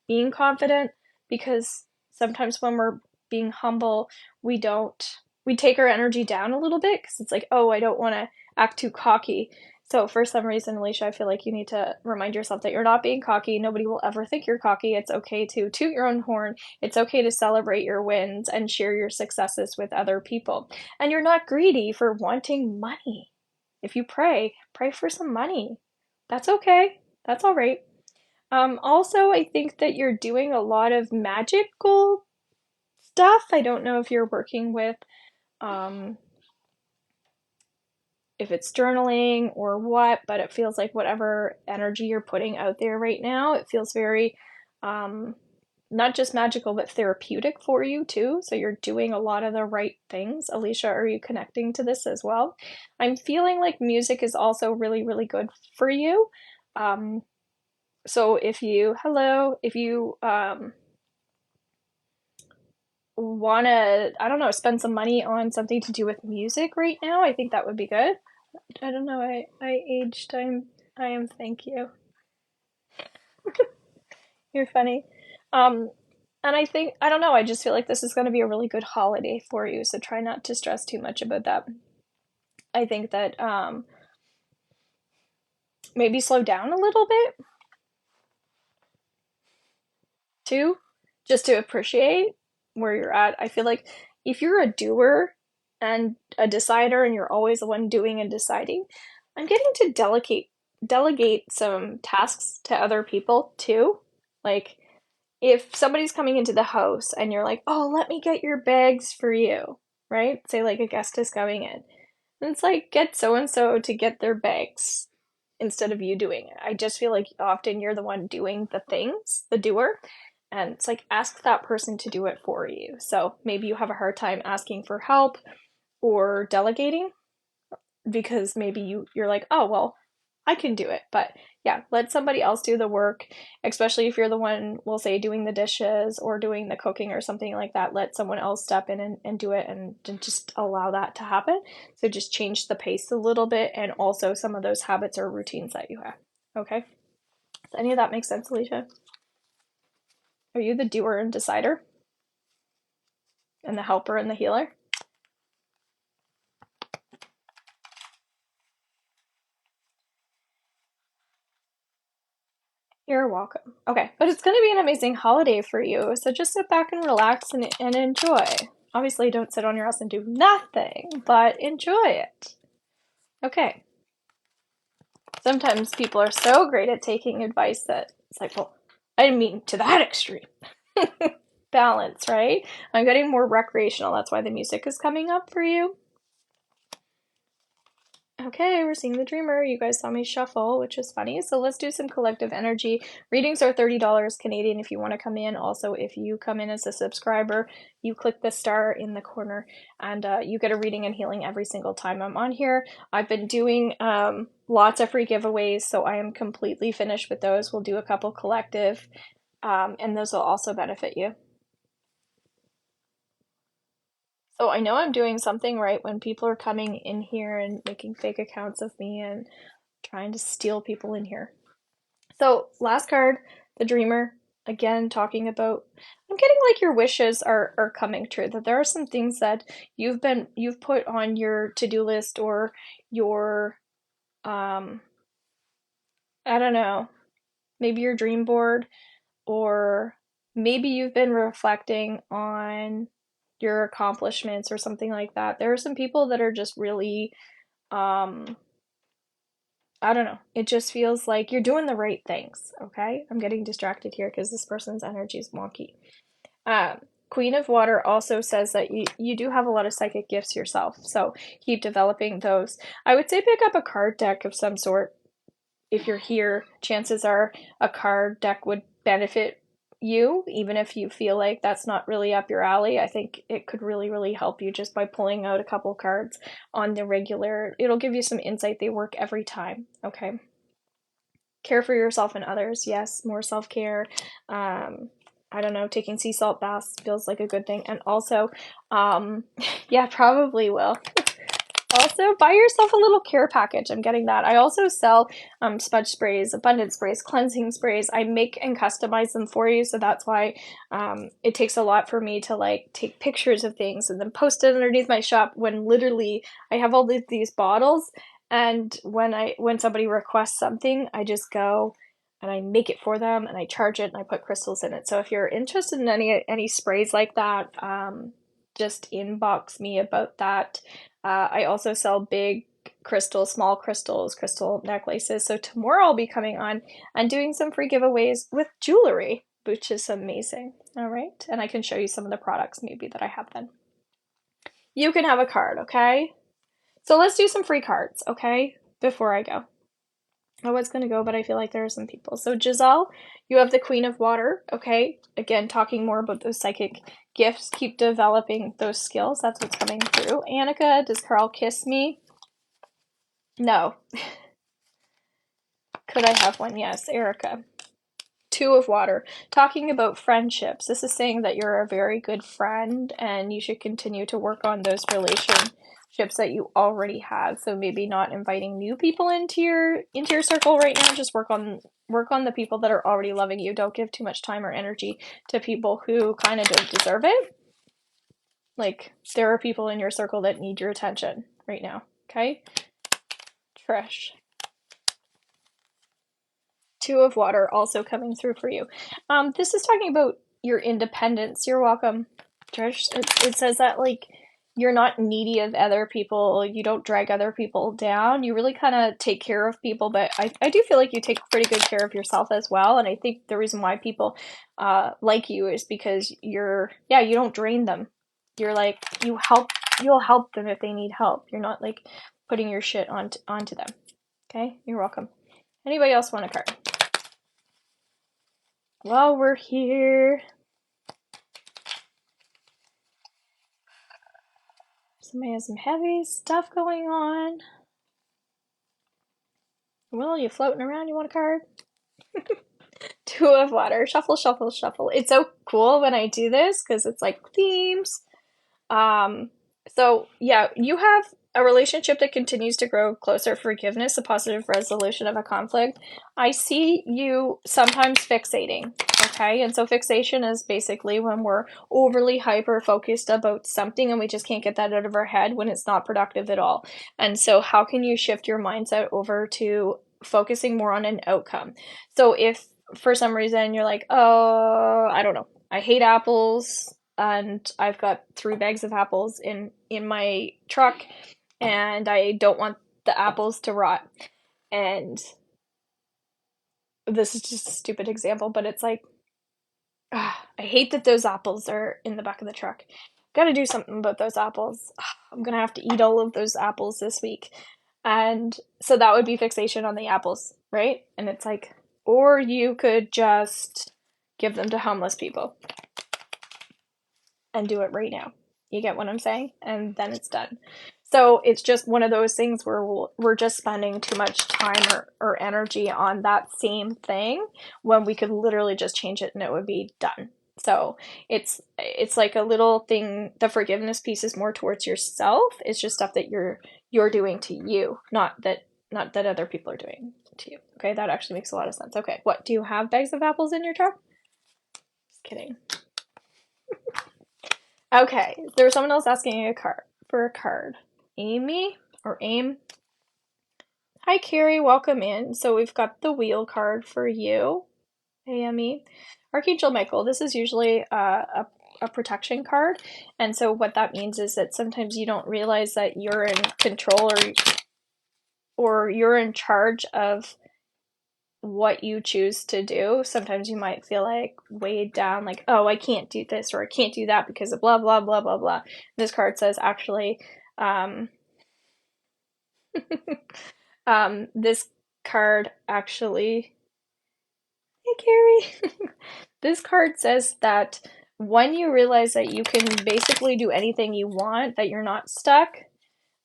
being confident, because sometimes when we're being humble, we don't, we take our energy down a little bit because it's like, oh, I don't want to act too cocky. So for some reason, Alicia, I feel like you need to remind yourself that you're not being cocky. Nobody will ever think you're cocky. It's okay to toot your own horn. It's okay to celebrate your wins and share your successes with other people. And you're not greedy for wanting money. If you pray, pray for some money. That's okay. That's all right. Also, I think that you're doing a lot of magical stuff. I don't know if you're working with, um, if it's journaling or what, but it feels like whatever energy you're putting out there right now, it feels very, um, not just magical, but therapeutic for you too. So you're doing a lot of the right things. Alicia, are you connecting to this as well? I'm feeling like music is also really, really good for you. Um, so if you, hello, if you, want to, I don't know, spend some money on something to do with music right now, I think that would be good. I don't know, I aged. I am, thank you. You're funny. Um, and I think, I don't know, I just feel like this is going to be a really good holiday for you, so try not to stress too much about that. I think that maybe slow down a little bit too, just to appreciate where you're at. I feel like if you're a doer and a decider and you're always the one doing and deciding, I'm getting to delegate some tasks to other people too. Like if somebody's coming into the house and you're like, "Oh, let me get your bags for you." Right? Say like a guest is coming in. And it's like, get so and so to get their bags instead of you doing it. I just feel like often you're the one doing the things, the doer. And it's like, ask that person to do it for you. So maybe you have a hard time asking for help or delegating because maybe you're like, oh, well, I can do it. But yeah, let somebody else do the work, especially if you're the one, we'll say, doing the dishes or doing the cooking or something like that. Let someone else step in and do it and just allow that to happen. So just change the pace a little bit and also some of those habits or routines that you have. Okay? Does any of that make sense, Alicia? Are you the doer and decider and the helper and the healer? You're welcome. Okay, but it's going to be an amazing holiday for you, so just sit back and relax and enjoy. Obviously, don't sit on your ass and do nothing, but enjoy it. Okay. Sometimes people are so great at taking advice that it's like, well, I didn't mean to that extreme. Balance, right? I'm getting more recreational. That's why the music is coming up for you. Okay, we're seeing the dreamer. You guys saw me shuffle, which is funny. So let's do some collective energy. Readings are $30 Canadian if you want to come in. Also, if you come in as a subscriber, you click the star in the corner and you get a reading and healing every single time I'm on here. I've been doing lots of free giveaways, so I am completely finished with those. We'll do a couple collective, and those will also benefit you. So I know I'm doing something right when people are coming in here and making fake accounts of me and trying to steal people in here. So last card, the dreamer, again talking about, I'm getting like your wishes are coming true, that there are some things that you've put on your to-do list or your I don't know, maybe your dream board, or maybe you've been reflecting on your accomplishments or something like that. There are some people that are just really I don't know. It just feels like you're doing the right things, okay? I'm getting distracted here because this person's energy is wonky. Um, Queen of Water also says that you do have a lot of psychic gifts yourself, so keep developing those. I would say pick up a card deck of some sort if you're here. Chances are a card deck would benefit you, even if you feel like that's not really up your alley. I think it could really, really help you just by pulling out a couple cards on the regular. It'll give you some insight. They work every time, okay? Care for yourself and others. Yes, more self-care. I don't know, taking sea salt baths feels like a good thing. And also, yeah, probably will. Also, buy yourself a little care package. I'm getting that. I also sell smudge sprays, abundance sprays, cleansing sprays. I make and customize them for you, so that's why it takes a lot for me to like take pictures of things and then post it underneath my shop when literally I have all these bottles, and when somebody requests something, I just go and I make it for them and I charge it and I put crystals in it. So if you're interested in any sprays like that, just inbox me about that. I also sell big crystals, small crystals, crystal necklaces. So tomorrow I'll be coming on and doing some free giveaways with jewelry, which is amazing. All right. And I can show you some of the products maybe that I have then. You can have a card, okay? So let's do some free cards, okay? Before I go. I was going to go, but I feel like there are some people. So Giselle, you have the Queen of Water, okay? Again, talking more about those psychic gifts. Keep developing those skills. That's what's coming through. Annika, does Carl kiss me? No. Could I have one? Yes. Erica. Two of Water. Talking about friendships. This is saying that you're a very good friend and you should continue to work on those relationships that you already have. So maybe not inviting new people into your circle right now. Just work on the people that are already loving you. Don't give too much time or energy to people who kind of don't deserve it. Like, there are people in your circle that need your attention right now, okay? Trish. Two of Water also coming through for you. This is talking about your independence. You're welcome, Trish. It says that, like, you're not needy of other people. You don't drag other people down. You really kind of take care of people, but I do feel like you take pretty good care of yourself as well. And I think the reason why people like you is because you don't drain them. You're like, you'll help them if they need help. You're not like putting your shit onto them. Okay? You're welcome. Anybody else want a card? While we're here, somebody has some heavy stuff going on. Will, you floating around? You want a card? Two of Water. Shuffle, shuffle, shuffle. It's so cool when I do this because it's like themes. So yeah, you have a relationship that continues to grow closer, forgiveness, a positive resolution of a conflict. I see you sometimes fixating, okay? And so fixation is basically when we're overly hyper focused about something and we just can't get that out of our head when it's not productive at all. And so how can you shift your mindset over to focusing more on an outcome? So if for some reason you're like, oh, I don't know, I hate apples, and I've got 3 bags of apples in my truck, and I don't want the apples to rot. And this is just a stupid example, but it's like, I hate that those apples are in the back of the truck. Gotta do something about those apples. I'm gonna have to eat all of those apples this week. And so that would be fixation on the apples, right? And it's like, or you could just give them to homeless people and do it right now. You get what I'm saying? And then it's done. So it's just one of those things where we're just spending too much time or energy on that same thing when we could literally just change it and it would be done. So it's like a little thing. The forgiveness piece is more towards yourself. It's just stuff that you're doing to you, not that other people are doing to you. Okay, that actually makes a lot of sense. Okay, what, do you have bags of apples in your truck? Just kidding. Okay, there was someone else asking for a card. Amy or Aim. Hi, Carrie. Welcome in. So we've got the wheel card for you, AME. Archangel Michael. This is usually a protection card, and so what that means is that sometimes you don't realize that you're in control or you're in charge of what you choose to do. Sometimes you might feel like weighed down, like, oh, I can't do this or I can't do that because of blah, blah, blah, blah, blah. This card says actually, this card actually, hey, Carrie. This card says that when you realize that you can basically do anything you want, that you're not stuck,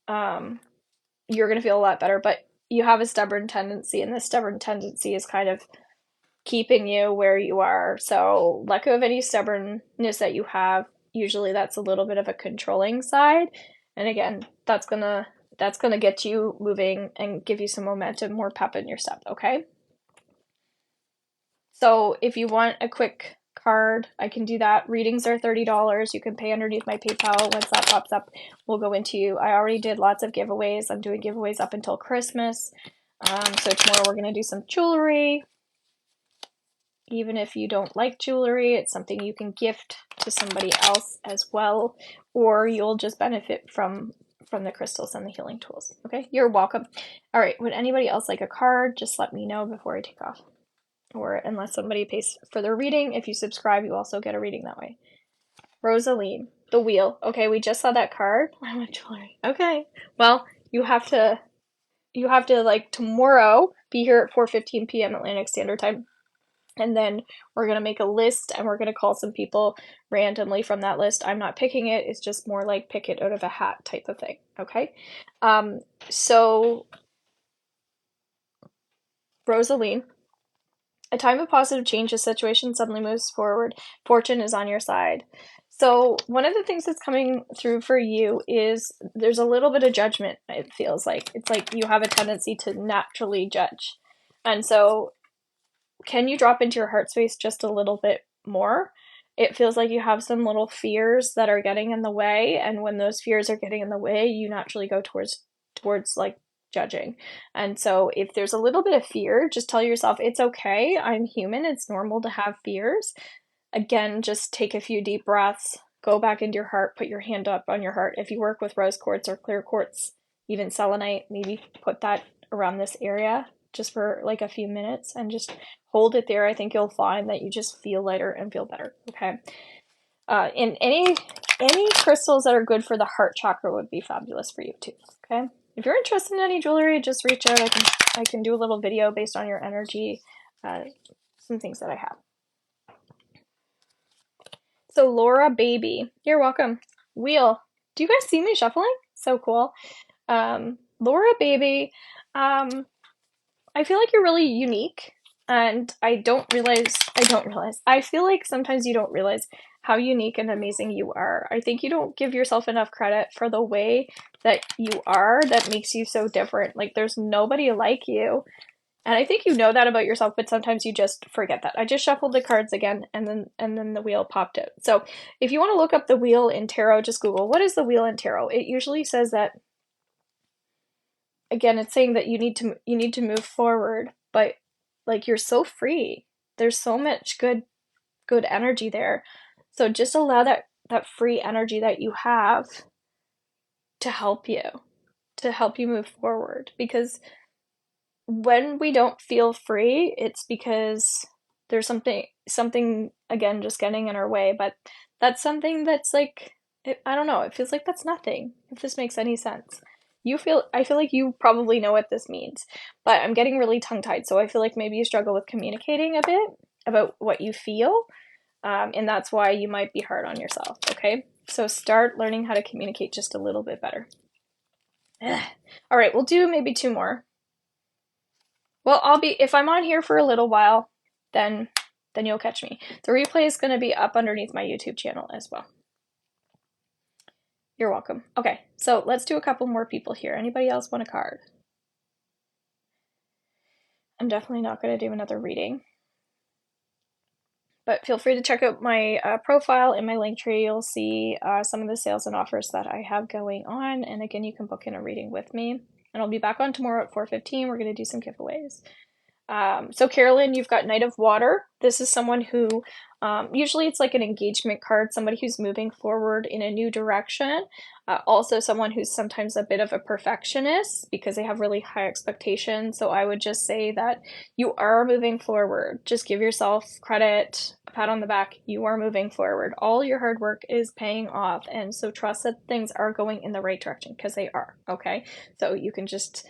you're going to feel a lot better. But you have a stubborn tendency, and this stubborn tendency is kind of keeping you where you are. So let go of any stubbornness that you have. Usually that's a little bit of a controlling side. And again, that's gonna get you moving and give you some momentum, more pep in your step, okay? So if you want a quick card, I can do that. Readings are $30. You can pay underneath my PayPal. Once that pops up, we'll go into you. I already did lots of giveaways. I'm doing giveaways up until Christmas. So tomorrow we're going to do some jewelry. Even if you don't like jewelry, it's something you can gift to somebody else as well, or you'll just benefit from the crystals and the healing tools. Okay, you're welcome. All right, would anybody else like a card? Just let me know before I take off. Or unless somebody pays for their reading, if you subscribe, you also get a reading that way. Rosaline, the wheel. Okay, we just saw that card. I want jewelry. Okay, well, you have to like tomorrow be here at 4:15 p.m. Atlantic Standard Time. And then we're going to make a list and we're going to call some people randomly from that list. I'm not picking it. It's just more like pick it out of a hat type of thing. Okay. So Rosaline, a time of positive change, a situation suddenly moves forward. Fortune is on your side. So one of the things that's coming through for you is there's a little bit of judgment. It feels like it's like you have a tendency to naturally judge. And so can you drop into your heart space just a little bit more? It feels like you have some little fears that are getting in the way, and when those fears are getting in the way, you naturally go towards like judging. And so if there's a little bit of fear, just tell yourself it's okay. I'm human. It's normal to have fears. Again, just take a few deep breaths, go back into your heart, put your hand up on your heart. If you work with rose quartz or clear quartz, even selenite, maybe put that around this area just for like a few minutes and just hold it there. I think you'll find that you just feel lighter and feel better. Okay. And any crystals that are good for the heart chakra would be fabulous for you too. Okay. If you're interested in any jewelry, just reach out. I can do a little video based on your energy. Some things that I have. So Laura Baby, you're welcome. Wheel. Do you guys see me shuffling? So cool. Laura Baby, I feel like you're really unique, and I feel like sometimes you don't realize how unique and amazing you are. I think you don't give yourself enough credit for the way that you are that makes you so different. Like there's nobody like you. And I think you know that about yourself, but sometimes you just forget that. I just shuffled the cards again and then the wheel popped out. So if you want to look up the wheel in tarot, just Google what is the wheel in tarot. It usually says that, again, it's saying that you need to move forward, but like you're so free. There's so much good energy there. So just allow that free energy that you have to help you move forward, because when we don't feel free, it's because there's something again just getting in our way. But that's something that's like I don't know, it feels like that's nothing, if this makes any sense. I feel like you probably know what this means, but I'm getting really tongue-tied, so I feel like maybe you struggle with communicating a bit about what you feel, and that's why you might be hard on yourself. Okay, so start learning how to communicate just a little bit better. All right, we'll do maybe two more. Well, if I'm on here for a little while, then you'll catch me. The replay is going to be up underneath my YouTube channel as well. You're welcome. Okay, so let's do a couple more people here. Anybody else want a card? I'm definitely not going to do another reading, but feel free to check out my profile in my link tree. You'll see some of the sales and offers that I have going on, and again, you can book in a reading with me. And I'll be back on tomorrow at 4:15. We're going to do some giveaways. So Carolyn, you've got Knight of Water. This is someone who, usually it's like an engagement card, somebody who's moving forward in a new direction. Also someone who's sometimes a bit of a perfectionist because they have really high expectations. So I would just say that you are moving forward. Just give yourself credit, a pat on the back. You are moving forward. All your hard work is paying off. And so trust that things are going in the right direction because they are, okay? So you can just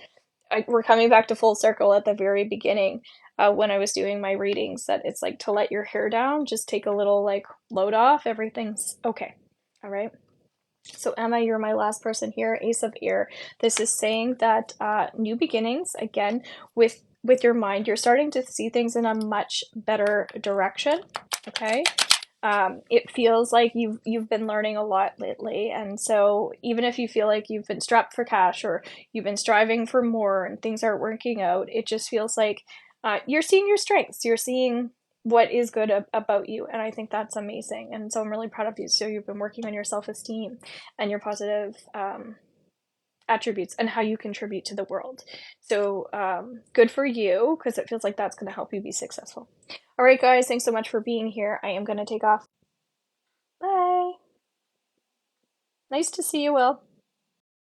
we're coming back to full circle at the very beginning when I was doing my readings that it's like to let your hair down, just take a little like load off, everything's okay. All right. So Emma, you're my last person here, Ace of Air. This is saying that new beginnings, again, with your mind, you're starting to see things in a much better direction. Okay. It feels like you've been learning a lot lately, and so even if you feel like you've been strapped for cash or you've been striving for more and things aren't working out, it just feels like you're seeing your strengths, you're seeing what is good about you, and I think that's amazing. And so I'm really proud of you. So you've been working on your self-esteem and your positive attributes and how you contribute to the world. So good for you because it feels like that's going to help you be successful. All right, guys, thanks so much for being here. I am going to take off. Bye. Nice to see you, Will.